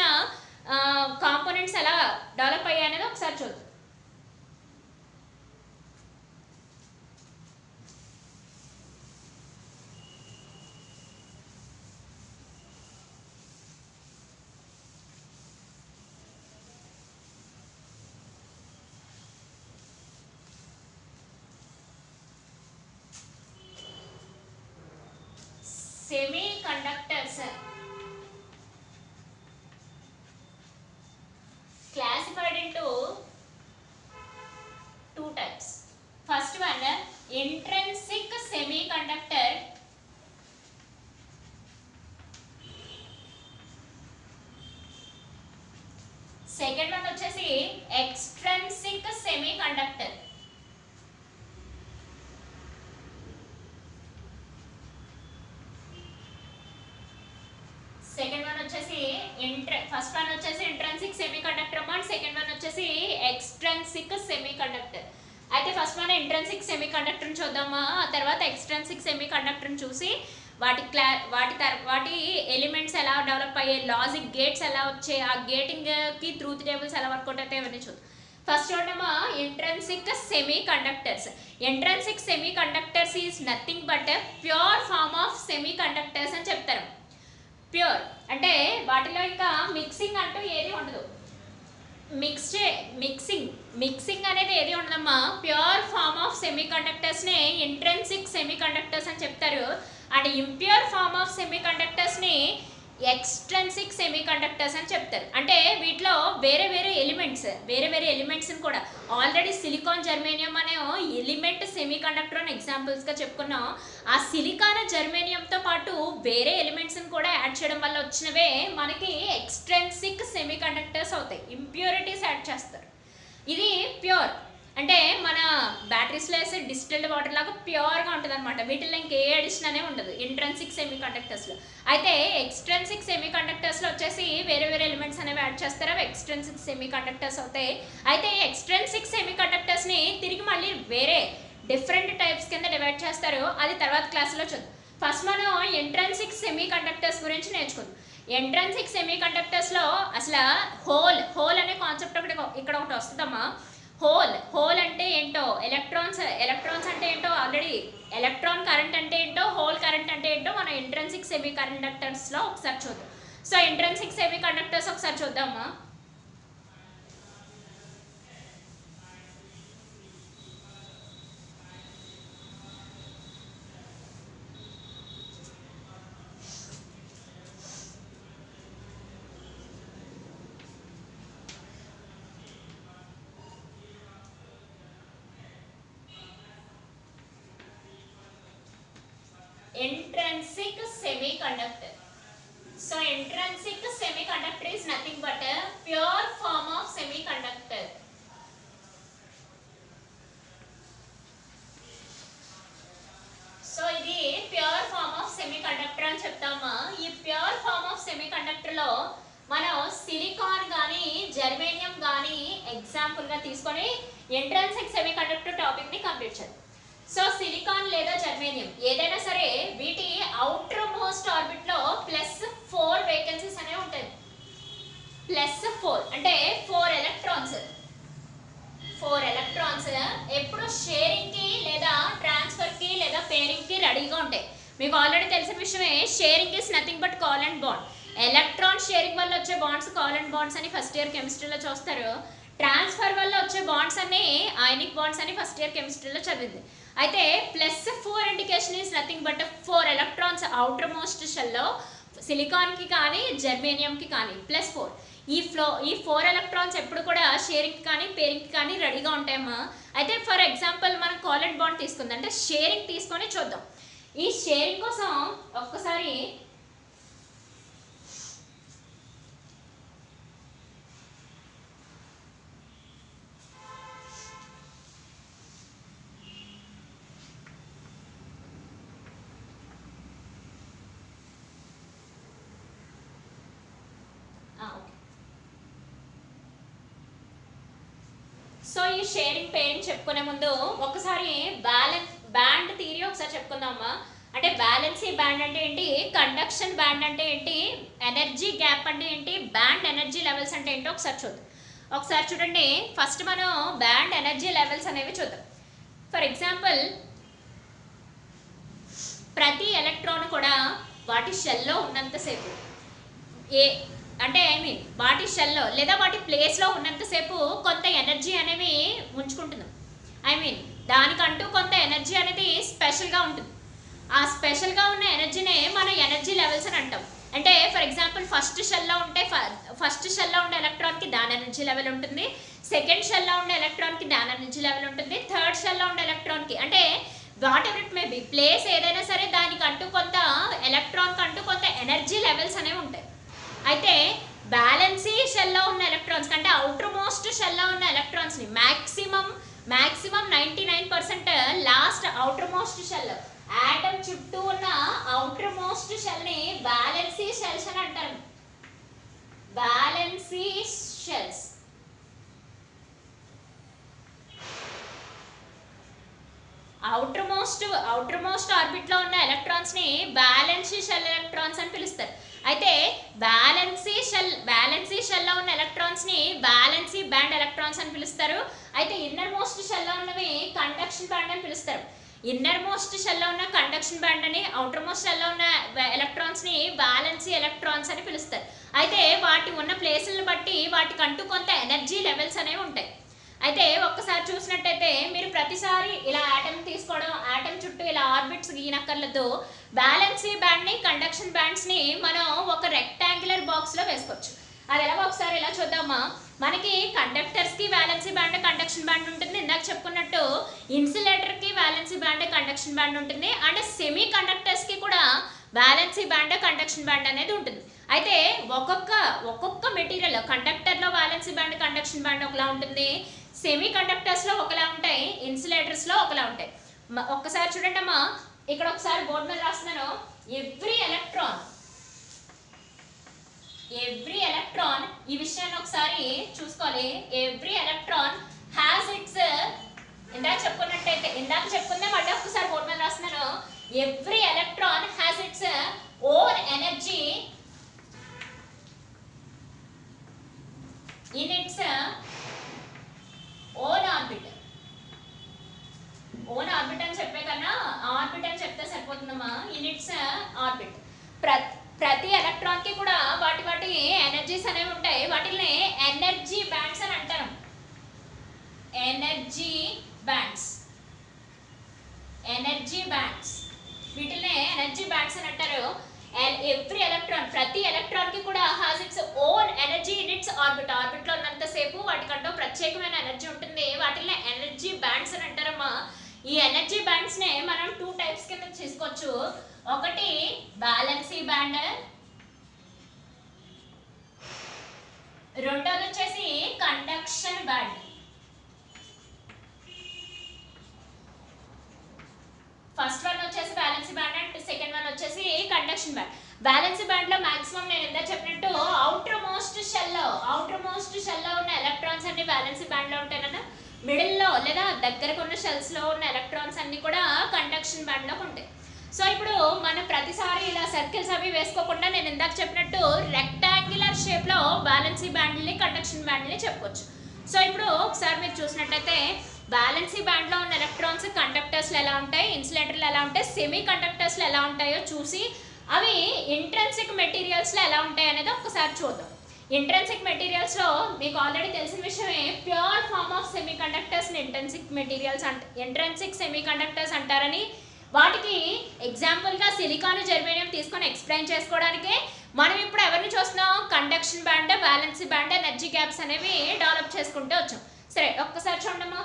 కాంపోనెంట్స్ ఎలా డెవలప్ అయ్యాయి అనేది ఒకసారి చూద్దాం. Semiconductors classified into two types. First one, intrinsic semiconductor. Second one వచ్చేసి extrinsic semiconductor. సెకండ్ వన్ వచ్చేసి ఫస్ట్ వన్ వచ్చేసి intrinsic semi conductor and second one వచ్చేసి ఎక్స్ట్రెన్సిక్ సెమీ కండక్టర్. అయితే ఫస్ట్ మనం ఇంట్రెన్సిక్ సెమీ కండక్టర్ని చూద్దామా, ఆ తర్వాత ఎక్స్ట్రెన్సిక్ సెమీ కండక్టర్ని చూసి వాటి ఎలిమెంట్స్ ఎలా డెవలప్ అయ్యాయి, లాజిక్ గేట్స్ ఎలా వచ్చాయి, ఆ గేటింగ్కి ట్రూత్ టేబుల్స్ ఎలా వర్కౌట్ అవుతాయి అవన్నీ చూద్దాం. ఫస్ట్ చూడమ్మా intrinsic semiconductors. Intrinsic semiconductors is nothing but pure form of semiconductors అని చెప్తారు. ప్యూర్ అంటే వాటిలో ఇంకా మిక్సింగ్ అంటూ ఏది ఉండదు, మిక్సింగ్ అనేది ఏది ఉండదమ్మా. ప్యూర్ ఫార్మ్ ఆఫ్ సెమీ కండక్టర్స్ని ఇంట్రెన్సిక్ సెమీ కండక్టర్స్ అని చెప్తారు. అండ్ ఇంప్యూర్ ఫార్మ్ ఆఫ్ సెమీ కండక్టర్స్ని ఎక్స్ట్రెన్సిక్ సెమీ కండక్టర్స్ అని చెప్తారు. అంటే వీటిలో వేరే వేరే ఎలిమెంట్స్ని కూడా ఆల్రెడీ సిలికాన్ జర్మేనియం అనే ఎలిమెంట్ సెమీ కండక్టర్ అని ఎగ్జాంపుల్స్గా చెప్పుకున్నాం. ఆ సిలికాన్ జర్మేనియంతో పాటు వేరే ఎలిమెంట్స్ని కూడా యాడ్ చేయడం వల్ల వచ్చినవే మనకి ఎక్స్ట్రెన్సిక్ సెమీ కండక్టర్స్ అవుతాయి. ఇంప్యూరిటీస్ యాడ్ చేస్తారు. ఇది ప్యూర్ అంటే మన బ్యాటరీస్లో వేసే డిస్టిల్డ్ వాటర్ లాగా ప్యూర్గా ఉంటుంది అనమాట. వీటిల్లో ఇంకే అడిషన్ అనే ఉండదు ఇంట్రెన్సిక్ సెమీ కండక్టర్స్లో. అయితే ఎక్స్ట్రెన్సిక్ సెమీ కండక్టర్స్లో వచ్చేసి వేరే వేరే ఎలిమెంట్స్ అనేవి యాడ్ చేస్తారు, అవి ఎక్స్ట్రెన్సిక్ సెమీ కండక్టర్స్ అవుతాయి. అయితే ఎక్స్ట్రెన్సిక్ సెమీ కండక్టర్స్ని తిరిగి మళ్ళీ వేరే డిఫరెంట్ టైప్స్ కింద డివైడ్ చేస్తారు. అది తర్వాత క్లాస్లో చూద్దాం. ఫస్ట్ మనం ఇంట్రెన్సిక్ సెమీ కండక్టర్స్ గురించి నేర్చుకుందాం. ఇంట్రెన్సిక్ సెమీ కండక్టర్స్లో అసలు హోల్ అనే కాన్సెప్ట్ ఇక్కడ ఒకటి వస్తుందమ్మా. హోల్ అంటే ఏంటో, ఎలక్ట్రాన్స్ అంటే ఏంటో, ఆల్రెడీ ఎలక్ట్రాన్ కరెంట్ అంటే ఏంటో, హోల్ కరెంట్ అంటే ఏంటో మన ఇంట్రెన్సిక్ సెమీ కండక్టర్స్లో ఒకసారి చూద్దాం. సో ఇంట్రెన్సిక్ సెమీ కండక్టర్స్ ఒకసారి చూద్దామా. Intrinsic semiconductor. So intrinsic semiconductor is nothing but a pure form of semiconductor. So ఇది ప్యూర్ ఫార్మ్ ఆఫ్ సెమీకండక్టర్ అని చెప్తామా. ఈ ప్యూర్ ఫార్మ్ ఆఫ్ సెమీకండక్టర్లో మనం సిలికాన్ కానీ జర్మేనియం కానీ ఎగ్జాంపుల్గా తీసుకొని ఇంట్రెన్సిక్ సెమీకండక్టర్ టాపిక్ని కంప్లీట్ చేద్దాం. సో సిలికాన్ లేదా జర్మేనియం ఏదైనా సరే వీటి అవుటర్ మోస్ట్ ఆర్బిట్లో +4 వేకెన్సీస్ అనేవి ఉంటాయి. +4 అంటే 4 ఎలక్ట్రాన్స్ ఎప్పుడు షేరింగ్కి లేదా ట్రాన్స్ఫర్కి లేదా పేరింగ్కి రెడీగా ఉంటాయి. మీకు ఆల్రెడీ తెలిసిన విషయమే, sharing is nothing but covalent bond. Electron sharing వల్ల వచ్చే బాండ్స్ కోవలెంట్ బాండ్స్ అని ఫస్ట్ ఇయర్ కెమిస్ట్రీలో చూస్తారు. ట్రాన్స్ఫర్ వల్ల వచ్చే బాండ్స్ అన్ని అయానిక్ బాండ్స్ అని ఫస్ట్ ఇయర్ కెమిస్ట్రీలో చదివింది. అయితే +4 indication is nothing but 4 electrons outermost షెల్లో సిలికాన్కి కానీ జర్మేనియంకి కానీ +4. ఈ 4 ఎలక్ట్రాన్స్ ఎప్పుడు కూడా షేరింగ్కి కానీ పేరింగ్కి కానీ రెడీగా ఉంటాయమ్మా. అయితే ఫర్ ఎగ్జాంపుల్ మనం కోవలెంట్ బాండ్ తీసుకుందాం, అంటే షేరింగ్ తీసుకొని చూద్దాం. ఈ షేరింగ్ కోసం ఒక్కసారి సో ఈ షేరింగ్ పేరింగ్ చెప్పుకునే ముందు ఒకసారి బ్యాండ్ థియరీ ఒకసారి చెప్పుకుందామా. అంటే బ్యాలెన్సీ బ్యాండ్ అంటే ఏంటి, కండక్షన్ బ్యాండ్ అంటే ఏంటి, ఎనర్జీ గ్యాప్ అంటే ఏంటి, బ్యాండ్ ఎనర్జీ లెవెల్స్ అంటే ఏంటో ఒకసారి చూడండి. ఫస్ట్ మనం బ్యాండ్ ఎనర్జీ లెవెల్స్ అనేవి చూద్దాం. ఫర్ ఎగ్జాంపుల్ ప్రతి ఎలక్ట్రాన్ కూడా వాటి షెల్లో ఉన్నంతసేపు వాటి షెల్లో లేదా వాటి ప్లేస్లో ఉన్నంతసేపు కొంత ఎనర్జీ అనేవి ఉంచుకుంటున్నాం. దానికంటూ కొంత ఎనర్జీ అనేది స్పెషల్గా ఉంటుంది. ఆ స్పెషల్గా ఉన్న ఎనర్జీనే మనం ఎనర్జీ లెవెల్స్ అని అంటాం. అంటే ఫర్ ఎగ్జాంపుల్ ఫస్ట్ షెల్లో ఉండే ఎలక్ట్రాన్కి దాని ఎనర్జీ లెవెల్ ఉంటుంది, సెకండ్ షెల్లో ఉండే ఎలక్ట్రాన్కి దాని ఎనర్జీ లెవెల్ ఉంటుంది, థర్డ్ షెల్లో ఉండే ఎలక్ట్రాన్కి, అంటే what ever it may B place ఏదైనా సరే దానికంటూ కొంత ఎలక్ట్రాన్కి అంటూ కొంత ఎనర్జీ లెవెల్స్ అనేవి ఉంటాయి. అయితే బ్యాలెన్సీ షెల్లో ఉన్న ఎలక్ట్రాన్స్ కంటే అవుటర్ మోస్ట్ షెల్లో ఉన్న ఎలక్ట్రాన్స్ని maximum 99% last outermost shell, atom చుట్టూ ఉన్న అవుటర్ మోస్ట్ షెల్ ని బ్యాలెన్సీ షెల్స్ అని అంటారు. బ్యాలెన్సీ షెల్స్. అవుటర్ మోస్ట్ ఆర్బిట్ లో ఉన్న ఎలక్ట్రాన్స్ ని బ్యాలెన్సీ షెల్ ఎలక్ట్రాన్స్ అని పిలుస్తారు. అయితే బ్యాలెన్సీ షెల్ లో ఉన్న ఎలక్ట్రాన్స్ ని బ్యాలెన్సీ బ్యాండ్ ఎలక్ట్రాన్స్ అని పిలుస్తారు. అయితే ఇన్నర్ మోస్ట్ షెల్ లో ఉన్నవి కండక్షన్ బ్యాండ్ అని పిలుస్తారు. ఇన్నర్ మోస్ట్ షెల్ లో ఉన్న కండక్షన్ బ్యాండ్ అని, అవుటర్ మోస్ట్ షెల్ లో ఉన్న ఎలక్ట్రాన్స్ ని బ్యాలెన్సీ ఎలక్ట్రాన్స్ అని పిలుస్తారు. అయితే వాటి ఉన్న ప్లేసులను బట్టి వాటికంటూ కొంత ఎనర్జీ లెవెల్స్ అనేవి ఉంటాయి. అయితే ఒక్కసారి చూసినట్టయితే మీరు ప్రతిసారి ఇలా ఆటం తీసుకోవడం, ఆటం చుట్టూ ఇలా ఆర్బిట్స్ గీనక్కర్లతో బ్యాలెన్సీ బ్యాండ్ ని, కండక్షన్ బ్యాండ్స్ ని మనం ఒక రెక్టాంగులర్ బాక్స్ లో వేసుకోవచ్చు. అది ఎలా ఒకసారి ఇలా చూద్దామా. మనకి కండక్టర్స్ కి వ్యాలెన్సీ బ్యాండ్, కండక్షన్ బ్యాండ్ ఉంటుంది. ఇందాక చెప్పుకున్నట్టు ఇన్సులేటర్ కి వ్యాలెన్సీ బ్యాండ్, కండక్షన్ బ్యాండ్ ఉంటుంది. అండ్ సెమీ కండక్టర్స్ కి కూడా వ్యాలెన్సీ బ్యాండ్, కండక్షన్ బ్యాండ్ అనేది ఉంటుంది. అయితే ఒక్కొక్క మెటీరియల్, కండక్టర్ లో వ్యాలెన్సీ బ్యాండ్, కండక్షన్ బ్యాండ్ ఒకలా ఉంటుంది, సెమీ కండక్టర్స్ లో ఒకలా ఉంటాయి, ఇన్సులేటర్స్ లో ఒకలా ఉంటాయి. ఒక్కసారి చూడండి అమ్మా, ఇక్కడ ఒకసారి బోర్డు మీద రాస్తున్నాను. ఎవ్రీ ఎలక్ట్రాన్ ఈ విషయాన్ని ఒకసారి చూసుకోవాలి. ఎవ్రీ ఎలక్ట్రాన్ హ్యాస్ ఇట్స్, ఇందాక చెప్పుకుందే మళ్ళీ ఒకసారి బోర్డు మీద రాస్తున్నాను. Every electron has its own energy in its own orbit. Own orbit అని చెప్పే కన్నా ఆర్బిట్ అని చెప్తే సరిపోతుందమ్మా. In its orbit. ప్రతి ఎలక్ట్రాన్ కి కూడా వాటి ఎనర్జీస్ అనేవి ఉంటాయి. వాటిని ఎనర్జీ బ్యాండ్స్ అని అంటారు. ఎనర్జీ బ్యాండ్స్ వీటినే ఎనర్జీ బ్యాండ్స్ అని అంటారు. ఎవ్రీ ఎలక్ట్రాన్, ప్రతి ఎలక్ట్రాన్ కి కూడా has it's own energy in its orbit. Orbit లో ఉన్నంతసేపు వాటికంటూ ప్రత్యేకమైన ఎనర్జీ ఉంటుంది. వాటిని ఎనర్జీ బ్యాండ్స్ అని అంటారమ్మా. ఈ ఎనర్జీ బ్యాండ్స్ నే మనం 2 టైప్స్ కింద తీసుకోవచ్చు. ఒకటి బ్యాలెన్సీ బ్యాండ్, రెండోది వచ్చేసి కండక్షన్ బ్యాండ్. ఫస్ట్ వన్ వచ్చేసి బ్యాలెన్సీ బ్యాండ్ అండ్ సెకండ్ వన్ వచ్చేసి కండక్షన్ బ్యాండ్. బ్యాలెన్సీ బ్యాండ్ లో మాక్సిమం నేను ఇందా చెప్పినట్టు అవుటర్ మోస్ట్ షెల్ లో ఉన్న ఎలక్ట్రాన్స్ అన్ని బ్యాలెన్సీ బ్యాండ్ లో ఉంటాయి. మిడిల్ లో లేదా దగ్గరకు ఉన్న షెల్స్ లో ఉన్న ఎలక్ట్రాన్స్ అన్ని కూడా కండక్షన్ బ్యాండ్ లో ఉంటాయి. సో ఇప్పుడు మనం ప్రతిసారి ఇలా సర్కిల్స్ అవి వేసుకోకుండా నేను ఇందాక చెప్పినట్టు రెక్టాంగులర్ షేప్ లో బ్యాలెన్సీ బ్యాండ్ని, కండక్షన్ బ్యాండ్ని చెప్పుకోవచ్చు. సో ఇప్పుడు ఒకసారి మీరు చూసినట్టయితే బ్యాలెన్సీ బ్యాండ్ లో ఉన్న ఎలక్ట్రాన్స్ కండక్టర్స్ లో ఎలా ఉంటాయి, ఇన్సులేటర్లు ఎలా ఉంటాయి, సెమీ కండక్టర్స్ లో ఎలా ఉంటాయో చూసి అవి ఇంట్రెన్సిక్ మెటీరియల్స్ లో ఎలా ఉంటాయి అనేది ఒకసారి చూద్దాం. ఇంట్రెన్సిక్ మెటీరియల్స్ లో మీకు ఆల్రెడీ తెలిసిన విషయమే, pure form of semiconductors intrinsic semiconductors అంటారని, వాటికి ఎగ్జాంపుల్ గా సిలికాన్, జెర్మేనియం తీసుకొని ఎక్స్ప్లెయిన్ చేసుకోవడానికే మనం ఇప్పుడు ఎవరిని చూస్తున్నాం, conduction band, valency band, energy gaps అనేవి డెవలప్ చేసుకుంటూ వచ్చాం. సరే ఒక్కసారి చూడమ్మా.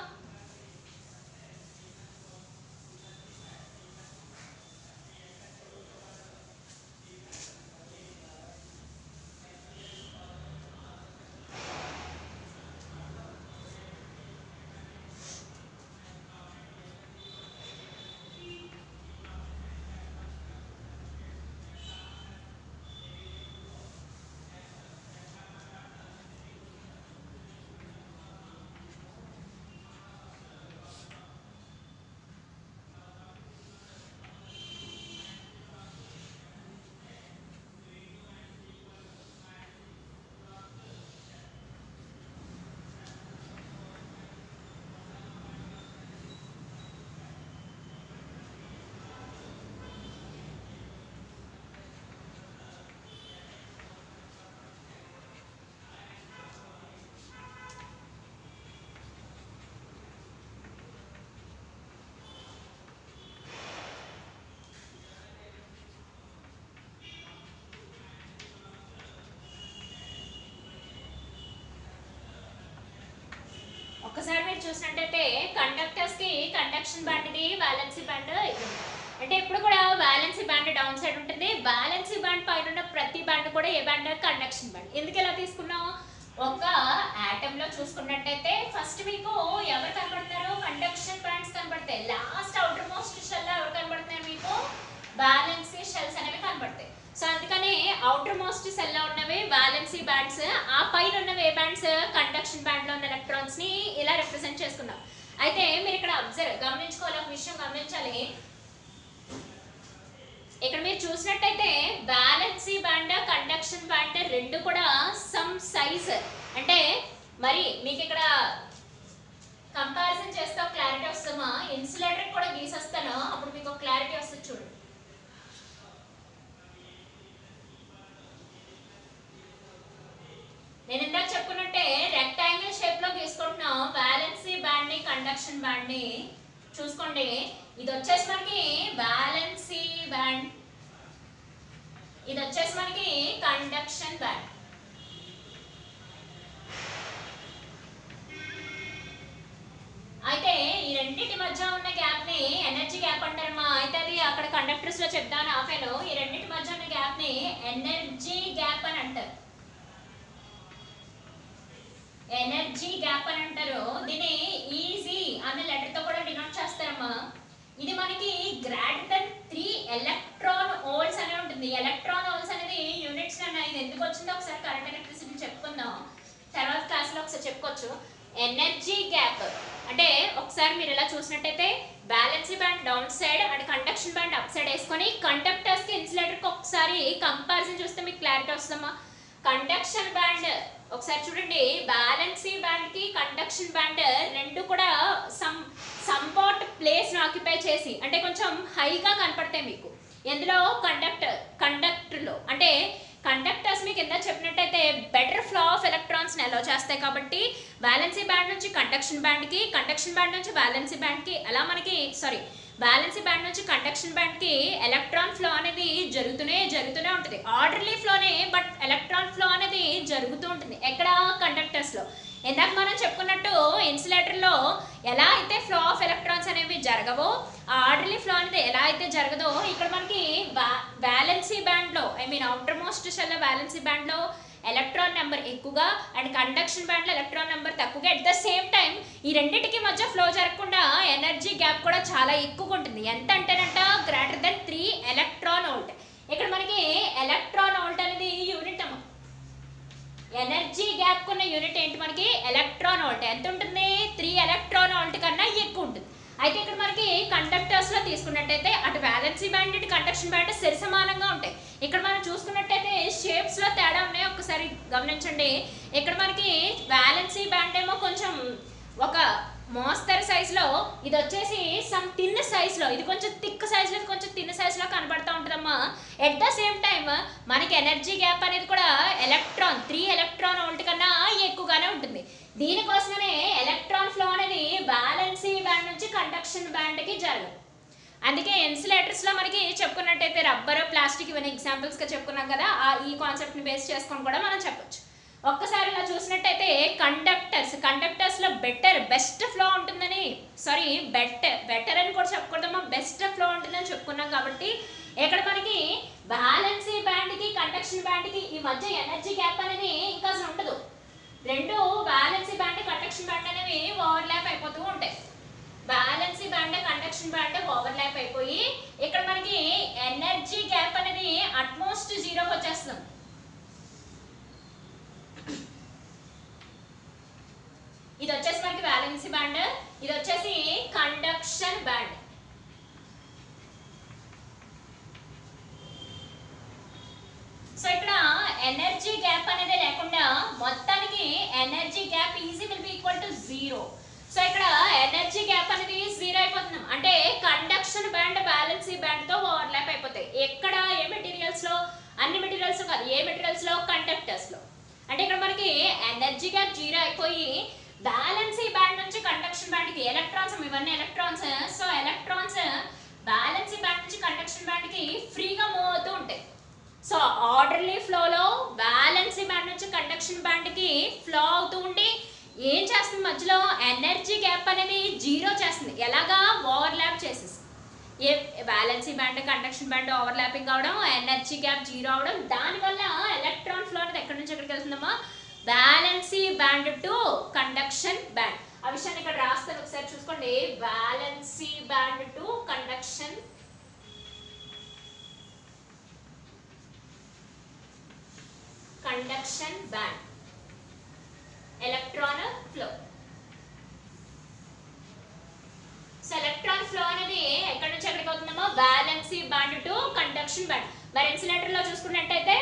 ఒకసారి మీరు చూసినట్టయితే కండక్టర్స్ కి కండక్షన్ బ్యాండ్ ఇది, బ్యాలెన్సీ బ్యాండ్ ఇది. అంటే ఇప్పుడు కూడా బ్యాలెన్సీ బ్యాండ్ డౌన్ సైడ్ ఉంటుంది. బ్యాలెన్సీ బ్యాండ్ పైన ఉన్న ప్రతి బ్యాండ్ కూడా ఏ బ్యాండ్, కండక్షన్ బ్యాండ్. ఎందుకు ఎలా తీసుకున్నాం, ఒక ఆటమ్ లో చూసుకున్నట్టయితే ఫస్ట్ మీకు ఎవరు కనబడతారు, కండక్షన్ బ్యాండ్స్ కనబడతాయి. లాస్ట్ అవుటర్ మోస్ట్ షెల్ లో ఎవరు కనబడుతున్నారు మీకు, బ్యాలెన్సీ షెల్స్ అనేవి కనబడతాయి. సో అందుకని అవుటర్ మోస్ట్ సెల్ లో ఉన్నవి బ్యాలెన్సీ బ్యాండ్స్, ఆ పైన ఉన్నవి ఏ బ్యాండ్స్ కండక్షన్ బ్యాండ్ లో ఉన్న ఎలక్ట్రాన్స్ ని ఇలా రిప్రజెంట్ చేసుకున్నాం. అయితే మీరు ఇక్కడ గమనించుకోవాలి, ఒక విషయం గమనించాలి. ఇక్కడ మీరు చూసినట్టయితే బ్యాలెన్సీ బ్యాండ్ కండక్షన్ బ్యాండ్ రెండు కూడా సమ్ సైజ్, అంటే మరి మీకు ఇక్కడ కంపారిజన్ చేస్తే ఒక క్లారిటీ వస్తుందా, ఇన్సులేటర్ కూడా గీసేస్తాను అప్పుడు మీకు ఒక క్లారిటీ వస్తుంది చూడండి. నేను ఇందాక చెప్పుకున్నట్టే రెక్టాంగిల్ షేప్ లో గీసుకుంటున్నాం బ్యాలెన్సీ బ్యాండ్ ని కండక్షన్ బ్యాండ్ ని. చూసుకోండి, ఇది వచ్చేసి మనకి బ్యాలెన్సీ బ్యాండ్, ఇది వచ్చేసి మనకి కండక్షన్ బ్యాండ్. అయితే ఈ రెండింటి మధ్య ఉన్న గ్యాప్ ని ఎనర్జీ గ్యాప్ అంటారమ్మా. అయితే అది అక్కడ కండక్టర్స్ లో చెప్తాను ఆఫేను. ఈ రెండింటి మధ్య ఉన్న గ్యాప్ ని ఎనర్జీ గ్యాప్ అని అంటారు, ఎనర్జీ గ్యాప్ అని అంటారు. దీన్ని ఈజీ అనే లెటర్ తో కూడా డినోట్ చేస్తారమ్మా. ఇది మనకి గ్రేటర్ దెన్ 3 ఎలక్ట్రాన్ వోల్ట్స్ అనే ఉంటుంది. ఎలక్ట్రాన్ వోల్ట్స్ అనేది యూనిట్స్ అన్న, ఇది ఎందుకు వచ్చిందో ఒకసారి కరెంట్ ఎలక్ట్రిసిటీ చెప్పుకుందాం, తర్వాత క్లాస్ లో ఒకసారి చెప్పుకోవచ్చు. ఎనర్జీ గ్యాప్ అంటే ఒకసారి మీరు ఇలా చూసినట్టయితే బ్యాలెన్సీ band down side and conduction band up side వేసుకొని కండక్టర్స్ కి ఇన్సులేటర్ కి ఒకసారి కంపారిజన్ చూస్తే మీకు క్లారిటీ వస్తుందమ్మా. కండక్షన్ బ్యాండ్ ఒకసారి చూడండి, బ్యాలెన్సీ బ్యాండ్ కి కండక్షన్ బ్యాండ్ రెండు కూడా సంవాట్ ప్లేస్ ఆక్యుపై చేసి, అంటే కొంచెం హైగా కనపడతాయి మీకు. ఎందులో కండక్టర్లో అంటే కండక్టర్స్ మీకు ఎంత చెప్పినట్టయితే better flow of electrons allow చేస్తాయి కాబట్టి బ్యాలెన్సీ బ్యాండ్ నుంచి కండక్షన్ బ్యాండ్ కి, కండక్షన్ బ్యాండ్ నుంచి బ్యాలెన్సీ బ్యాండ్ కి, అలా మనకి బ్యాలెన్సీ బ్యాండ్ నుంచి కండక్షన్ బ్యాండ్ కి ఎలక్ట్రాన్ ఫ్లో అనేది జరుగుతూనే ఉంటుంది. ఆర్డర్లీ ఫ్లోనే, బట్ ఎలక్ట్రాన్ ఫ్లో అనేది జరుగుతూ ఉంటుంది. ఎక్కడ కండక్టర్స్ లో. ఇందాక మనం చెప్పుకున్నట్టు ఇన్సులేటర్ లో ఎలా అయితే ఫ్లో ఆఫ్ ఎలక్ట్రాన్స్ అనేవి జరగవో, ఆ ఆర్డర్లీ ఫ్లో అనేది ఎలా అయితే జరగదో, ఇక్కడ మనకి బ్యాలెన్సీ బ్యాండ్ లో, I mean outermost shell valency band లో ఎలక్ట్రాన్ నెంబర్ ఎక్కువగా అండ్ కండక్షన్ బ్యాండ్ లో ఎలక్ట్రాన్ నెంబర్ తక్కువగా. ఎట్ ద సేమ్ టైం ఈ రెండింటికి మధ్య ఫ్లో జరగకుండా ఎనర్జీ గ్యాప్ కూడా చాలా ఎక్కువగా ఉంటుంది. ఎంత అంటేనంట గ్రేటర్ దెన్ 3 ఎలక్ట్రాన్ వోల్ట్. ఇక్కడ మనకి ఎలక్ట్రాన్ వోల్ట్ అనేది యూనిట్ అమ్మ. ఎనర్జీ గ్యాప్ కున్న యూనిట్ ఏంటి మనకి ఎలక్ట్రాన్ వోల్ట్. ఎంత ఉంటుంది 3 ఎలక్ట్రాన్ వోల్ట్ కన్నా ఎక్కువ ఉంటుంది. అయితే ఇక్కడ మనకి కండక్టర్స్ లో తీసుకున్నట్టయితే అటు బ్యాలెన్సీ బ్యాండ్ ఇటు కండక్షన్ బ్యాండ్ సరిసమానంగా ఉంటాయి. ఇక్కడ మనం చూసుకున్నట్టయితే షేప్స్ లో తేడా ఉన్నాయి, ఒకసారి గమనించండి. ఇక్కడ మనకి బ్యాలెన్సీ బ్యాండ్ ఏమో కొంచెం ఒక మోస్తరు సైజ్ లో, ఇది వచ్చేసి సమ్ థిన్ సైజ్ లో, ఇది కొంచెం థిక్ సైజ్ లో, కొంచెం థిన్ సైజ్ లో కనబడతా ఉంటుందమ్మా. ఎట్ ద సేమ్ టైం మనకి ఎనర్జీ గ్యాప్ అనేది కూడా 3 ఎలక్ట్రాన్ వోల్ట్ కన్నా ఎక్కువగానే ఉంటుంది. దీనికోసమే ఎలక్ట్రాన్ ఫ్లో అనేది బ్యాలెన్సీ బ్యాండ్ నుంచి కండక్షన్ బ్యాండ్ కి జరగదు. అందుకే ఇన్సులేటర్స్ లో మనకి చెప్పుకున్నట్టయితే రబ్బర్, ప్లాస్టిక్ ఇవన్నీ ఎగ్జాంపుల్స్ గా చెప్పుకున్నాం కదా, ఈ కాన్సెప్ట్ ని బేస్ చేసుకొని కూడా మనం చెప్పొచ్చు. ఒక్కసారి ఇలా చూసినట్టయితే కండక్టర్స్ లో బెస్ట్ ఫ్లో ఉంటుందని, బెటర్ అని కూడా చెప్పకూడదమ్మా, బెస్ట్ ఫ్లో ఉంటుందని చెప్పుకున్నాం. కాబట్టి ఇక్కడ మనకి బ్యాలెన్సీ బ్యాండ్ కి కండక్షన్ బ్యాండ్ కి ఈ మధ్య ఎనర్జీ గ్యాప్ అనేది ఇంకా అసలు ఉండదు. రెండు బ్యాలెన్సీ బ్యాండ్ కండక్షన్ బ్యాండ్ అనేవి ఓవర్లాప్ అయిపోతూ ఉంటాయి. బ్యాలెన్సీ బ్యాండ్ కండక్షన్ బ్యాండ్ ఓవర్లాప్ అయిపోయి ఇక్కడ మనకి ఎనర్జీ గ్యాప్ అనేది అట్మోస్ట్ 0కి వచ్చేస్తుంది. ఇది వచ్చేసి మనకి బ్యాలెన్సీ బ్యాండ్, ఇది వచ్చేసి కండక్షన్ బ్యాండ్. సో ఇక్కడ ఎనర్జీ గ్యాప్ అనేది లేకుండా మొత్తానికి energy gap easy will be equal to 0. So ఇక్కడ ఎనర్జీ గ్యాప్ అనేది 0 అయిపోతుంది. అంటే కండక్షన్ బ్యాండ్ బ్యాలెన్సీ బ్యాండ్ తో ఓవర్లాప్ అయిపోతాయి. ఎక్కడ ఏ మెటీరియల్స్ లో, అన్ని మెటీరియల్స్ కాదు, ఏ మెటీరియల్స్ లో కండక్టర్స్ లో. అంటే ఇక్కడ మనకి ఎనర్జీ గ్యాప్ 0 అయిపోయి బ్యాలెన్సీ బ్యాండ్ నుంచి కండక్షన్ బ్యాండ్ కి ఎలక్ట్రాన్స్, ఇవన్నీ ఎలక్ట్రాన్స్. సో ఎలక్ట్రాన్స్ బ్యాలెన్సీ బ్యాండ్ నుంచి కండక్షన్ బ్యాండ్ కి ఫ్రీగా మూవ్ అవుతూ ఉంటాయి. సో ఆర్డర్లీ ఫ్లోలో బ్యాలెన్సీ బ్యాండ్ నుంచి కండక్షన్ బ్యాండ్ కి ఫ్లో అవుతూ ఉండి ఏం చేస్తుంది, మధ్యలో ఎనర్జీ గ్యాప్ అనేది 0 చేస్తుంది. ఎలాగా ఓవర్లాప్ చేసేసి, ఏ valency band conduction band overlapping అవడం, ఎనర్జీ గ్యాప్ 0 అవడం, దానివల్ల ఎలక్ట్రాన్ ఫ్లో అనేది ఎక్కడి నుంచి ఎక్కడికి వెళ్తుందమ్మా, valency band to conduction band. ఆ విషయాన్ని ఇక్కడ రాస్తాను, ఒకసారి చూసుకోండి. Valency band to conduction conduction band, electron flow. So electron flow అనేది ఎక్కడి నుంచి ఎక్కడికి అవుతుందమ్మా, valency band to conduction band. మరి ఇన్సులేటర్ లో చూసుకున్నట్టయితే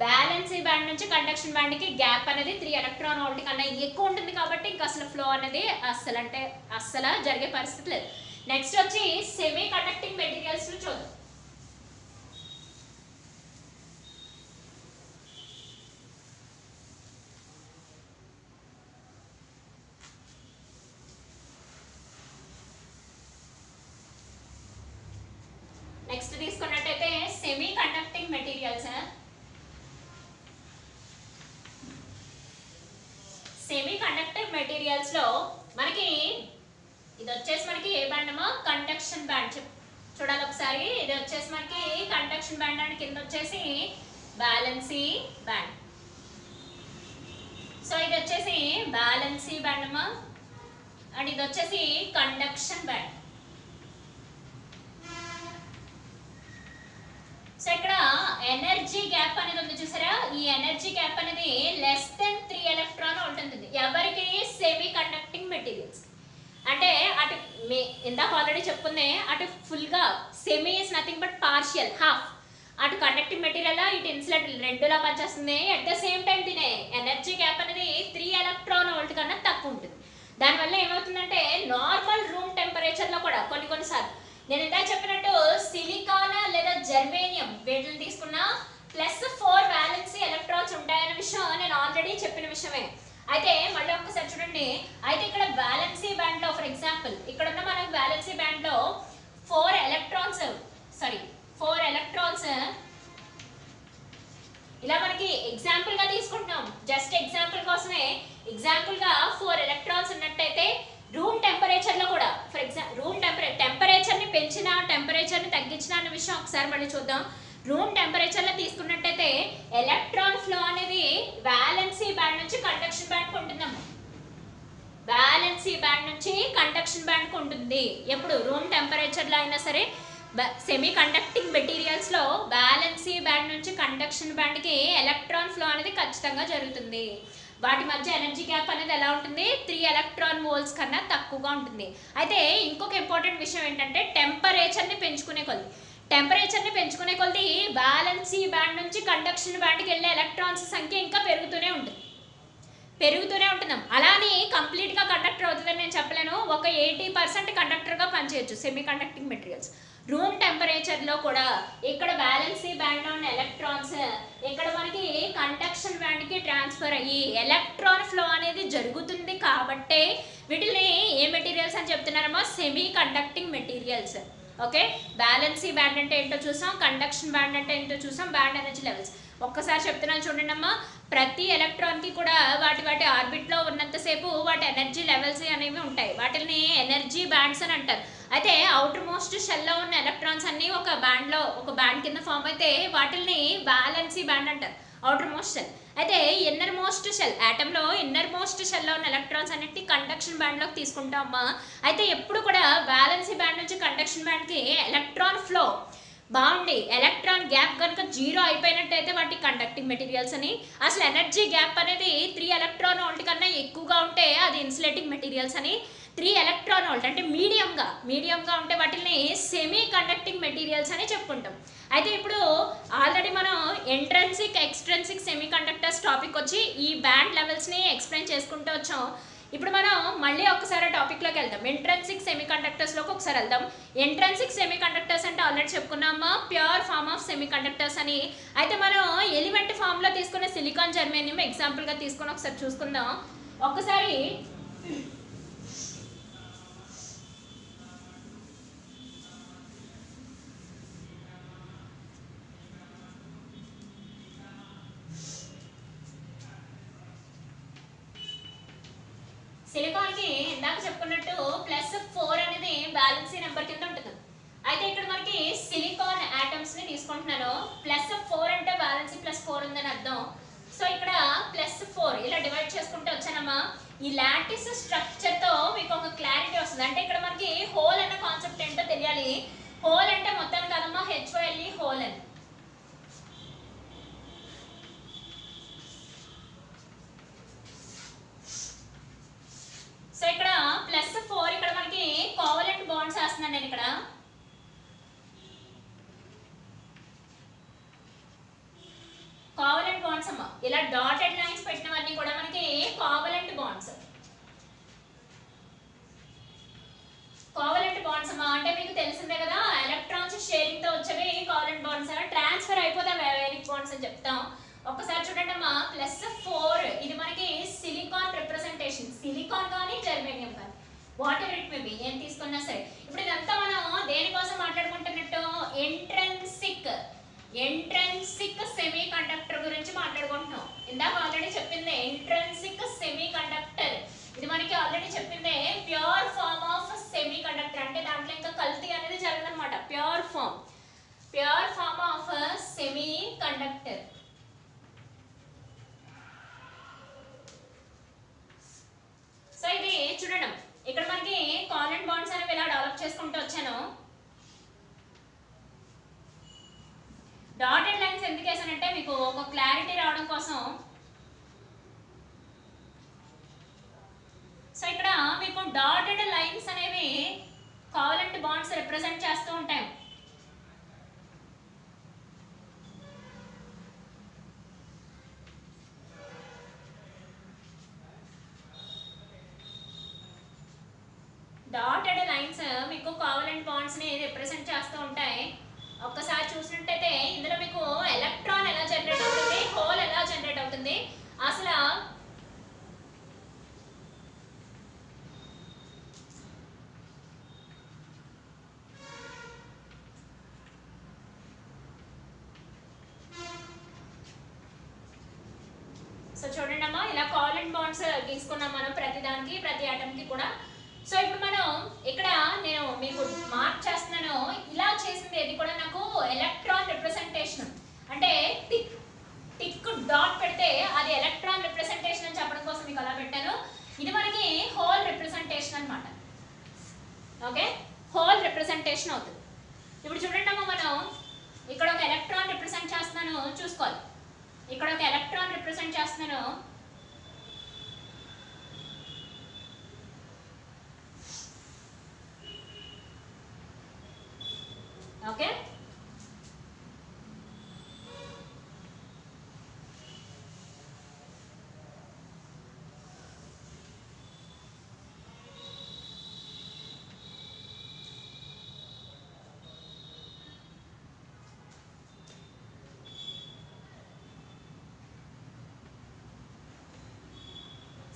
వాలెన్సీ బ్యాండ్ నుంచి కండక్షన్ బ్యాండ్ కి గ్యాప్ అనేది 3 ఎలక్ట్రాన్ వోల్ట్ కన్నా ఎక్కువ ఉంటుంది కాబట్టి ఇంకా అసలు ఫ్లో అనేది అస్సలు జరిగే పరిస్థితి లేదు. నెక్స్ట్ వచ్చి సెమీ కండక్టింగ్ మెటీరియల్స్ ను చూద్దాం. నెక్స్ట్ తీసుకున్నట్టయితే semi conducting materials. Semi conductor materials లో మనకి ఇది వచ్చేసి మనకి ఏ బ్యాండ్ అమ్మా, కండక్షన్ బ్యాండ్. చూడాలి ఒకసారి, ఇది వచ్చేసి మనకి కండక్షన్ బ్యాండ్ అండ్ కింద వచ్చేసి వాలెన్సీ బ్యాండ్. సో ఇది వచ్చేసి వాలెన్సీ బ్యాండ్ అమ్మా అండ్ ఇది వచ్చేసి కండక్షన్ బ్యాండ్. సో ఇక్కడ ఎనర్జీ గ్యాప్ అనేది ఉంది చూసారా, ఈ ఎనర్జీ గ్యాప్ అనేది లెస్ దెన్ 3 ఎలక్ట్రాన్ వోల్ట్ ఉంటుంది ఎవరికి, సెమీ కండక్టింగ్ మెటీరియల్స్. అంటే అటు ఇందాక ఆల్రెడీ చెప్పుకుందే, అటు ఫుల్ గా semi is nothing but partial, half. అటు కండక్టింగ్ మెటీరియల్ ఇటు ఇన్సులేటర్ రెండులా పనిచేస్తుంది. అట్ ద సేమ్ టైం దీని ఎనర్జీ గ్యాప్ అనేది 3 ఎలక్ట్రాన్ వోల్ట్ కన్నా తక్కువ ఉంటుంది. దానివల్ల ఏమవుతుందంటే నార్మల్ రూమ్ టెంపరేచర్ లో కూడా కొన్నిసార్లు నేను ఇందాక చెప్పినట్టు సిలికాన్ లేదా జర్మేనియం వీటిని తీసుకున్నా +4 వాలెన్సీ ఎలక్ట్రాన్స్ ఉంటాయనే విషయం నేను ఆల్రెడీ చెప్పిన విషయమే. అయితే మళ్ళీ ఒక్కసారి చూడండి, అయితే ఇక్కడ వాలెన్సీ బ్యాండ్ లో ఫర్ ఎగ్జాంపుల్ ఇక్కడ ఉన్న మనకు వాలెన్సీ బ్యాండ్ లో 4 ఎలక్ట్రాన్స్ ఇలా మనకి ఎగ్జాంపుల్ గా తీసుకుంటున్నాం, జస్ట్ ఎగ్జాంపుల్ కోసమే. ఎగ్జాంపుల్ గా 4 ఎలక్ట్రాన్స్ ఉన్నట్టయితే రూమ్ టెంపరేచర్ లో కూడా ఫర్ ఎగ్జాంపుల్ రూమ్ టెంపరేచర్ ని పెంచినా టెంపరేచర్ ని తగ్గించినా అన్న విషయం ఒకసారి మళ్ళీ చూద్దాం. రూమ్ టెంపరేచర్ లో తీసుకున్నట్టయితే ఎలక్ట్రాన్ ఫ్లో అనేది వాలెన్సీ బ్యాండ్ నుంచి కండక్షన్ బ్యాండ్ కు ఉంటుందమ్మా. వాలెన్సీ బ్యాండ్ నుంచి కండక్షన్ బ్యాండ్ కు ఉంటుంది. ఎప్పుడు రూమ్ టెంపరేచర్ లో అయినా సరే సెమీ కండక్టింగ్ మెటీరియల్స్ లో వాలెన్సీ బ్యాండ్ నుంచి కండక్షన్ బ్యాండ్ కి ఎలక్ట్రాన్ ఫ్లో అనేది ఖచ్చితంగా జరుగుతుంది. వాటి మధ్య ఎనర్జీ గ్యాప్ అనేది ఎలా ఉంటుంది, 3 ఎలక్ట్రాన్ వోల్ట్స్ కన్నా తక్కువగా ఉంటుంది. అయితే ఇంకొక ఇంపార్టెంట్ విషయం ఏంటంటే టెంపరేచర్ని పెంచుకునే కొద్ది వాలెన్సీ బ్యాండ్ నుంచి కండక్షన్ బ్యాండ్కి వెళ్ళే ఎలక్ట్రాన్స్ సంఖ్య ఇంకా పెరుగుతూనే ఉంటున్నాం. అలానే కంప్లీట్గా కండక్టర్ అవుతుందని నేను చెప్పలేను. ఒక 80% కండక్టర్గా పనిచేయచ్చు సెమీ కండక్టింగ్ మెటీరియల్స్. రూమ్ టెంపరేచర్లో కూడా ఇక్కడ వాలెన్సీ బ్యాండ్లో ఉన్న ఎలక్ట్రాన్స్ ఇక్కడ మనకి కండక్షన్ బ్యాండ్కి ట్రాన్స్ఫర్ అయ్యి ఎలక్ట్రాన్ ఫ్లో అనేది జరుగుతుంది. కాబట్టే వీటిని ఏ మెటీరియల్స్ అని చెప్తున్నారమ్మా, semiconducting materials. Okay, valency band అంటే ఏంటో చూసాం, కండక్షన్ బ్యాండ్ అంటే ఏంటో చూసాం, బ్యాండ్ ఎనర్జీ లెవెల్స్. ఒక్కసారి చెప్తున్నాను చూడండి అమ్మా, ప్రతి ఎలక్ట్రాన్కి కూడా వాటి ఆర్బిట్లో ఉన్నంతసేపు వాటి ఎనర్జీ లెవెల్స్ అనేవి ఉంటాయి. వాటిని ఎనర్జీ బ్యాండ్స్ అని అంటారు. అయితే అవుటర్ మోస్ట్ షెల్లో ఉన్న ఎలక్ట్రాన్స్ అన్నీ ఒక బ్యాండ్ కింద ఫామ్ అయితే వాటిని బ్యాలెన్సీ బ్యాండ్ అంటారు, అవుటర్ మోస్ట్ షెల్. అయితే ఇన్నర్ మోస్ట్ షెల్, ఆటంలో ఇన్నర్ మోస్ట్ షెల్లో ఉన్న ఎలక్ట్రాన్స్ అన్నిటి కండక్షన్ బ్యాండ్లోకి తీసుకుంటామా. అయితే ఎప్పుడు కూడా బ్యాలెన్సీ బ్యాండ్ నుంచి కండక్షన్ బ్యాండ్కి ఎలక్ట్రాన్ ఫ్లో బాగుండి ఎలక్ట్రాన్ గ్యాప్ కనుక 0 అయిపోయినట్టయితే వాటి కండక్టింగ్ మెటీరియల్స్ అని. అసలు ఎనర్జీ గ్యాప్ అనేది 3 ఎలక్ట్రాన్ వోల్ట్ కన్నా ఎక్కువగా ఉంటే అది ఇన్సులేటింగ్ మెటీరియల్స్ అని. 3 ఎలక్ట్రాన్ వోల్ట్ అంటే మీడియంగా ఉంటే వాటిని సెమీ కండక్టింగ్ మెటీరియల్స్ అని చెప్పుకుంటాం. అయితే ఇప్పుడు ఆల్రెడీ మనం intrinsic extrinsic semi conductors topic వచ్చి ఈ బ్యాండ్ లెవెల్స్ని ఎక్స్ప్లెయిన్ చేసుకుంటూ వచ్చాం. ఇప్పుడు మనం మళ్ళీ ఒకసారి టాపిక్లోకి వెళ్దాం. ఇంట్రెన్సిక్ సెమీ కండక్టర్స్లోకి ఒకసారి వెళ్దాం. ఇంట్రెన్సిక్ సెమీ కండక్టర్స్ అంటే ఆల్రెడీ చెప్పుకున్నామా, pure form of semiconductors అని. అయితే మనం ఎలిమెంట్ ఫామ్లో తీసుకునే సిలికాన్ జర్మేనియం ఎగ్జాంపుల్గా తీసుకొని ఒకసారి చూసుకుందాం. ఒక్కసారి సిలికాన్కి ఇందాక చెప్పుకున్నట్టు +4 అనేది బ్యాలెన్సీ నెంబర్ కింద ఉంటుంది. అయితే ఇక్కడ మనకి సిలికాన్ ఆటమ్స్ని తీసుకుంటున్నాను. +4 అంటే బ్యాలెన్సీ +4 ఉందని అర్థం. సో ఇక్కడ +4 ఇలా డివైడ్ చేసుకుంటూ వచ్చానమ్మా. ఈ లాటిస్ స్ట్రక్చర్తో మీకు ఒక క్లారిటీ వస్తుంది. అంటే ఇక్కడ మనకి హోల్ అన్న కాన్సెప్ట్ ఏంటో తెలియాలి. హోల్ అంటే మొత్తం కాదమ్మా, HOLE హోల్ అని. ఇలా డాటెడ్ లైన్స్ పెట్టినవన్నీ కూడా మనకి కోవలెంట్ బాండ్స్. కోవలెంట్ బాండ్స్ అంటే మీకు తెలిసిందే కదా, ఎలక్ట్రాన్స్ షేరింగ్ తో వచ్చేవి కోవలెంట్ బాండ్స్. ట్రాన్స్ఫర్ అయిపోతే వేరిక్ బాండ్స్ అని చెప్తాం. ఒక్కసారి చూడండి అమ్మా, +4 ఇది మనకి సిలికాన్ రిప్రజెంటేషన్. సిలికాన్ కానీ జర్మేనియం కానీ whatever it may B ఏం తీసుకున్నా సరే. ఇప్పుడు ఇదంతా మనం దేనికోసం మాట్లాడుకుంటున్నట్టు, ఎంట్రెన్సిక్ సెమీ కండక్టర్ గురించి మాట్లాడుకుంటున్నాం. ఇందాక ఆల్రెడీ చెప్పింది ఎంట్రెన్సిక్ సెమీ కండక్టర్. ఇది మనకి ఆల్రెడీ చెప్పిందే pure form of semiconductor. అంటే దాంట్లో ఇంకా కల్తీ అనేది జరగదన్నమాట. Pure form of semiconductor. So ఇది చూడండి, ఇక్కడ మనకి కోవలెంట్ బాండ్స్ అనేవి ఇలా డెవలప్ చేసుకుంటూ వచ్చాను. డాటెడ్ లైన్స్ ఎందుకు వేసానంటే మీకు ఒక క్లారిటీ రావడం కోసం. సో ఇక్కడ మీకు డాటెడ్ లైన్స్ అనేవి కోవలెంట్ బాండ్స్ రిప్రజెంట్ చేస్తూ ఉంటాయి. డాటెడ్ లైన్స్ మీకు కోవలెంట్ బాండ్స్ ని రిప్రజెంట్ చేస్తూ ఉంటాయి. ఒక్కసారి చూసినట్టయితే ఇందులో మీకు ఎలక్ట్రాన్ ఎలా జనరేట్ అవుతుంది, హోల్ ఎలా జనరేట్ అవుతుంది, అసలు సో చూడండి అమ్మా, ఇలా కోవలెంట్ బాండ్స్ తీసుకున్నాం మనం ప్రతి ఆటమ్ కి కూడా. సో ఇప్పుడు మనం ఇక్కడ నేను మీకు మార్క్ చేస్తున్నాను, ఇలా చేసింది ఏది కూడా నాకు ఎలక్ట్రాన్ రిప్రజెంటేషన్. అంటే టిక్ డాట్ పెడితే అది ఎలక్ట్రాన్ రిప్రజెంటేషన్ అని చెప్పడం కోసం మీకు అలా పెట్టాను. ఇది మనకి హోల్ రిప్రజెంటేషన్ అన్నమాట. ఓకే, హోల్ రిప్రజెంటేషన్ అవుతుంది. ఇప్పుడు చూడండి అమ్మా, మనం ఇక్కడ ఒక ఎలక్ట్రాన్ రిప్రజెంట్ చేస్తున్నాను, చూసుకోవాలి. ఇక్కడ ఒక ఎలక్ట్రాన్ రిప్రజెంట్ చేస్తున్నాను. ఓకే,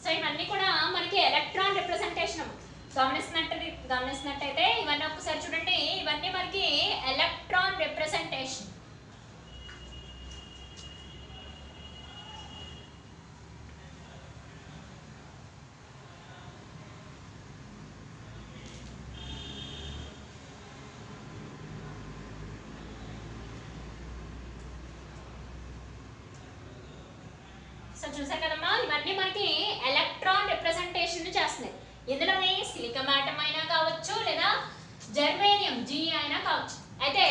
సో ఇవన్నీ కూడా మనకి ఎలక్ట్రాన్ రిప్రజెంటేషన్. గమనిస్తున్నట్టయితే ఇవన్నీ ఒకసారి చూడండి, ఇవన్నీ మనకి ఎలక్ట్రాన్ రిప్రజెంటేషన్. సో చూసారు కదమ్మా, ఇవన్నీ మనకి ఎలక్ట్రాన్ రిప్రజెంటేషన్ చేస్తున్నాయి. ఇందులోనే సిలికాన్ ఆటమ్ అయినా కావచ్చు, లేదా జర్మేనియం జీ అయినా కావచ్చు. అయితే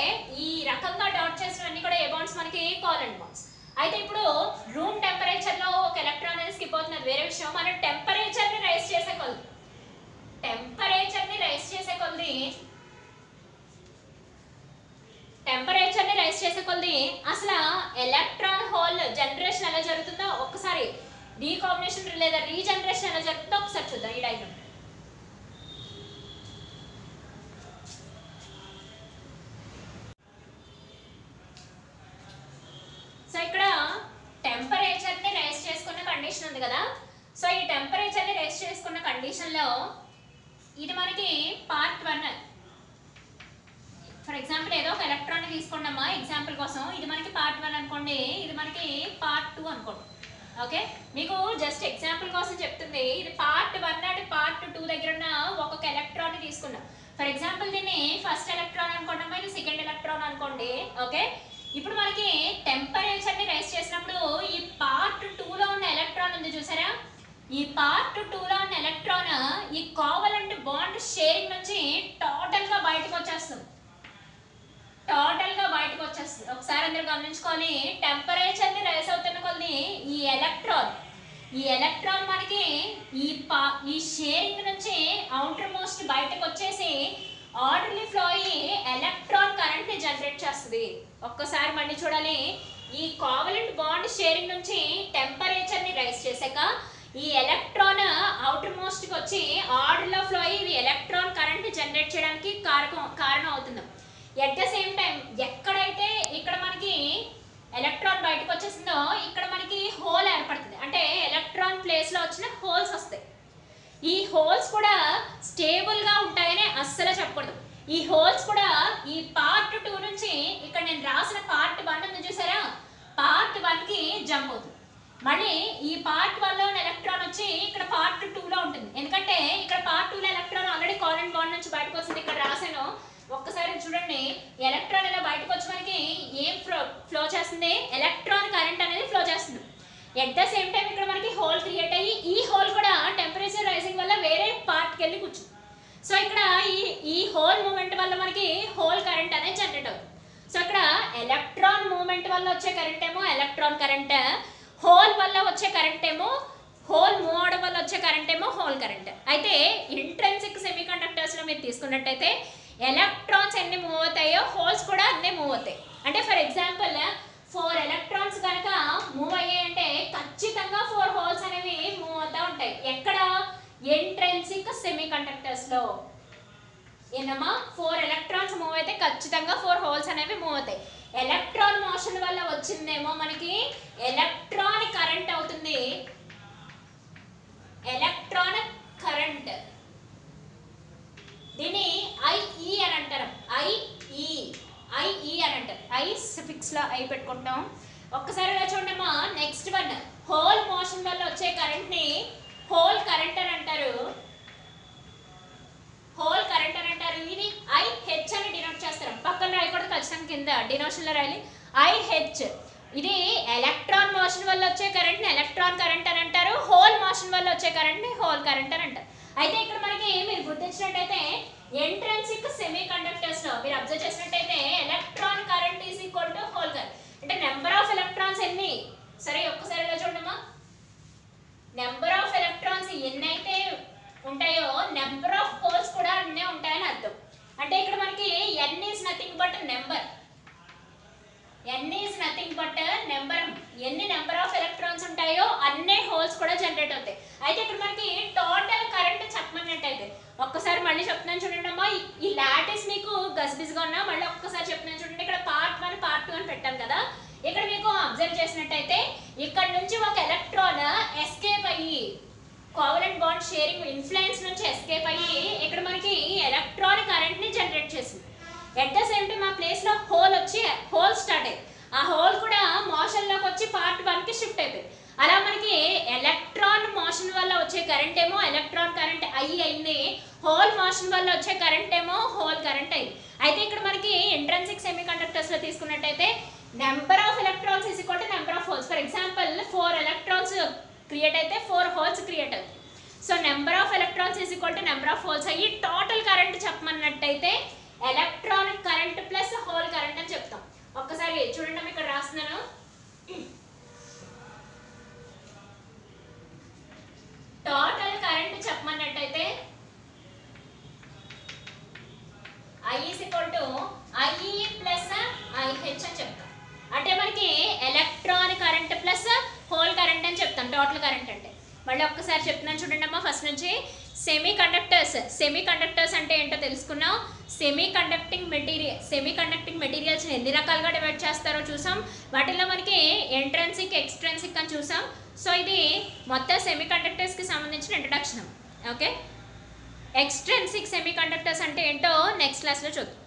ఈ రకంగా డాట్ చేసినవన్నీ కూడా ఏ బాండ్స్ మనకి కోవలెంట్ బాండ్స్. అయితే ఇప్పుడు రూమ్ టెంపరేచర్ లో ఒక ఎలక్ట్రాన్ అనేది స్కిప్ అవుతుంది, అది వేరే విషయం. మనం టెంపరేచర్ ని రైస్ చేసే కొద్ది అసలు ఎలక్ట్రాన్ హోల్ జనరేషన్ ఎలా జరుగుతుందో ఒక్కసారి, డీకాంబినేషన్ లేదా రీజనరేషన్ ఎలా జరుగుతుందో ఒకసారి చూద్దాం ఈ డయాగ్రామ్. సో ఇక్కడ టెంపరేచర్ ని రైస్ చేసుకున్న కండిషన్ ఉంది కదా. సో ఈ టెంపరేచర్ ని రైస్ చేసుకున్న కండిషన్ లో ఇది మనకి పార్ట్ 1. ఫర్ ఎగ్జాంపుల్ ఏదో ఒక ఎలక్ట్రాన్ తీసుకున్నామా ఎగ్జాంపుల్ కోసం, ఇది మనకి పార్ట్ 1 అనుకోండి, ఇది మనకి పార్ట్ 2 అనుకోండి. ఓకే, మీకు జస్ట్ ఎగ్జాంపుల్ కోసం చెప్తుంది. ఇది పార్ట్ 1 అంటే పార్ట్ 2 దగ్గర ఉన్న ఒక్కొక్క ఎలక్ట్రాన్ తీసుకున్నాం. ఫర్ ఎగ్జాంపుల్ దీన్ని ఫస్ట్ ఎలక్ట్రాన్ అనుకోండి, ఇది సెకండ్ ఎలక్ట్రాన్ అనుకోండి. ఓకే, ఇప్పుడు మనకి టెంపరేచర్ ని రైస్ చేసినప్పుడు ఈ పార్ట్ 2 లో ఉన్న ఎలక్ట్రాన్ ఉంది చూసారా, ఈ పార్ట్ 2 లో ఉన్న ఎలక్ట్రాన్ ఈ కోవలెంట్ బాండ్ షేరింగ్ నుంచి టోటల్ గా బయటకు వచ్చేస్తుంది. ఒకసారి అందరూ గమనించుకోవాలి, టెంపరేచర్ ని రైస్ అవుతున్న కొద్ది ఈ ఎలక్ట్రాన్ మనకి ఈ షేరింగ్ నుంచి అవుటర్ మోస్ట్ బయటకు వచ్చేసి ఆర్డర్లీ ఫ్లో అయ్యి ఎలక్ట్రాన్ కరెంట్ ని జనరేట్ చేస్తుంది. ఒక్కసారి మళ్ళీ చూడాలి, ఈ ఈ కోవలెంట్ బాండ్ షేరింగ్ నుంచి టెంపరేచర్ ని రైజ్ చేశాక ఈ ఎలక్ట్రాన్ అవుటర్ మోస్ట్ కి వచ్చి ఆర్డర్ లో ఫ్లో అయ్యి ఇది ఎలక్ట్రాన్ కరెంట్ జనరేట్ చేయడానికి కారణం అవుతుంది. ఎట్ ద సేమ్ టైం ఎక్కడైతే ఇక్కడ మనకి ఎలక్ట్రాన్ బయటకు వచ్చేసిందో ఇక్కడ మనకి హోల్ ఏర్పడుతుంది. అంటే ఎలక్ట్రాన్ ప్లేస్ లో వచ్చిన హోల్స్ వస్తాయి. ఈ హోల్స్ కూడా స్టేబుల్ గా ఉంటాయని అస్సలు చెప్పకూడదు. ఈ హోల్స్ కూడా ఈ పార్ట్ 2 నుంచి ఇక్కడ నేను రాసిన పార్ట్ 1 ఉంది చూసారా, పార్ట్ 1 కి జంప్ అవుతుంది. మళ్ళీ ఈ పార్ట్ 1 లో ఎలక్ట్రాన్ వచ్చి ఇక్కడ పార్ట్ 2 లో ఉంటుంది. ఎందుకంటే ఇక్కడ పార్ట్ 2 లో ఎలక్ట్రాన్ ఆల్రెడీ కోవలెంట్ బాండ్ నుంచి బయటకు వస్తుంది. ఇక్కడ రాసాను ఒక్కసారి చూడండి. ఎలక్ట్రాన్ ఇలా బయటకు వచ్చి మనకి ఏం ఫ్లో చేస్తుంది, ఎలక్ట్రాన్ కరెంట్ అనేది ఫ్లో చేస్తుంది. ఎట్ ద సేమ్ టైం ఇక్కడ మనకి హోల్ క్రియేట్ అయ్యి ఈ హోల్ కూడా టెంపరేచర్ రైజింగ్ వల్ల వేరే పార్ట్కి వెళ్ళి కూర్చుంది. సో ఇక్కడ ఈ హోల్ మూమెంట్ వల్ల మనకి హోల్ కరెంట్ అనేది జనరేట్ అవుతుంది. సో ఇక్కడ ఎలక్ట్రాన్ మూమెంట్ వల్ల వచ్చే కరెంట్ ఏమో ఎలక్ట్రాన్ కరెంట్, హోల్ వల్ల వచ్చే కరెంట్ ఏమో హోల్ మూవ్ అవడం వల్ల వచ్చే కరెంట్ ఏమో హోల్ కరెంట్. అయితే ఇంట్రెన్సిక్ సెమీ కండక్టర్స్ లో మీరు తీసుకున్నట్టయితే ఎలక్ట్రాన్స్ ఎన్ని మూవ్ అవుతాయో హోల్స్ కూడా అన్నీ మూవ్ అవుతాయి. అంటే ఫర్ ఎగ్జాంపుల్ 4 ఎలక్ట్రాన్స్ కనుక మూవ్ అయ్యాయంటే ఖచ్చితంగా 4 హోల్స్ అనేవి మూవ్ అవుతూ ఉంటాయి. ఎక్కడ, ఇంట్రెన్సిక్ సెమీ కండక్టర్స్ లో ఏనమ్మా 4 ఎలక్ట్రాన్స్ మూవ్ అయితే ఖచ్చితంగా 4 హోల్స్ అనేవి మూవ్ అవుతాయి. ఎలక్ట్రాన్ మోషన్ వల్ల వచ్చిందేమో మనకి ఎలక్ట్రాన్ కరెంట్ అవుతుంది. ఎలక్ట్రాన్ కరెంట్ దీన్ని ఐఈ అని అంటారు. ఐఈ అని అంటారు. ఐ సఫిక్స్ లో ఐ పెట్టుకుంటాం. ఒక్కసారి ఇలా చూడమ్మా. నెక్స్ట్ వన్, హోల్ మోషన్ వల్ల వచ్చే కరెంట్ ని హోల్ కరెంట్ అని అంటారు. హోల్ కరెంట్ అని అంటారు. ఇది ఐహెచ్ అని డినోట్ చేస్తారు. పక్కన రాయకూడదు, ఖచ్చితంగా కింద డినోషన్ లో రాయాలి ఐహెచ్. ఇది ఎలక్ట్రాన్ మోషన్ వల్ల వచ్చే కరెంట్ ని ఎలక్ట్రాన్ కరెంట్ అని అంటారు. హోల్ మోషన్ వల్ల వచ్చే కరెంట్ ని హోల్ కరెంట్ అని అంటారు. అయితే ఇక్కడ మనకి మీరు గుర్తించినట్టయితే ఇంట్రెన్సిక్ సెమీ కండక్టర్స్ లో మీరు అబ్జర్వ్ చేసినట్టయితే electron current is equal to whole current. అంటే నెంబర్ ఆఫ్ ఎలక్ట్రాన్స్ ఎన్ని, సరే ఒక్కసారి ఇలా చూడమ్మా. నెంబర్ ఆఫ్ ఎలక్ట్రాన్స్ ఎన్నైతే ఉంటాయో నెంబర్ ఆఫ్ హోల్స్ కూడా అన్నీ ఉంటాయని అర్థం. అంటే ఇక్కడ మనకి n is nothing but number. n is nothing but number. ఎన్ని నెంబర్ ఆఫ్ ఎలక్ట్రాన్స్ ఉంటాయో అన్ని హోల్స్ కూడా జనరేట్ అవుతాయి. అయితే ఇక్కడ మనకి టోటల్ కరెంట్ చెప్పమన్నట్టయితే ఒక్కసారి మళ్ళీ చెప్తున్నాను చూడండి అమ్మా. ఈ లాటిస్ మీకు గజిబిజిగా ఉన్నా మళ్ళీ ఒక్కసారి చెప్తున్నాను చూడండి. ఇక్కడ పార్ట్ 1 పార్ట్ 2 అని పెట్టాను కదా. ఇక్కడ మీకు అబ్జర్వ్ చేసినట్టయితే ఇక్కడ నుంచి ఒక ఎలక్ట్రాన్ ఎస్కేప్ అయ్యి కోవలెంట్ బాండ్ షేరింగ్ ఇన్ఫ్లుయెన్స్ నుంచి ఎస్కేప్ అయ్యి ఇక్కడ మనకి ఎలక్ట్రాన్ కరెంట్ ని జనరేట్ చేసింది. ఎట్ ద సేమ్ టైం ఆ ప్లేస్ లో హోల్ వచ్చి హోల్ స్టార్ట్ అయ్యింది. ఆ హోల్ కూడా మోషన్ లోకి వచ్చి పార్ట్ 1 కి షిఫ్ట్ అయిపోయింది. అలా మనకి ఎలక్ట్రాన్ మోషన్ వల్ల వచ్చే కరెంట్ ఏమో ఎలక్ట్రాన్ కరెంట్ అయింది. హోల్ మోషన్ వల్ల వచ్చే కరెంట్ ఏమో హోల్ కరెంట్ అయింది. అయితే ఇక్కడ మనకి ఇంట్రెన్సిక్ సెమీ కండక్టర్స్ లో తీసుకున్నట్టయితే number of electrons is equal to number of holes. For example 4 electrons create అయితే 4 హోల్స్ క్రియేట్ అవుతాయి. So number of electrons is equal to number of holes అయ్యి టోటల్ కరెంట్ చెప్పమన్నట్టయితే electronic current plus hole current అని చెప్తాం. ఒక్కసారి చూడండి ఇక్కడ రాస్తున్నాను. టోటల్ కరెంట్ చెప్పమన్నట్టయితే I is equal to IE plus IH అని చెప్తాం. అంటే మనకి electron current plus hole current అని చెప్తాం టోటల్ కరెంట్ అంటే. మళ్ళీ ఒక్కసారి చెప్తున్నాను చూడండి అమ్మా. ఫస్ట్ నుంచి సెమీ కండక్టర్స్ అంటే ఏంటో తెలుసుకున్నాం. సెమీ కండక్టింగ్ మెటీరియల్స్ ఎన్ని రకాలుగా డివైడ్ చేస్తారో చూసాం. వాటిల్లో మనకి ఇంట్రెన్సిక్ ఎక్స్ట్రెన్సిక్ అని చూసాం. సో ఇది మొత్తం సెమీ కండక్టర్స్కి సంబంధించిన introduction. Okay, extrinsic semiconductors అంటే ఏంటో నెక్స్ట్ క్లాస్లో చూద్దాం.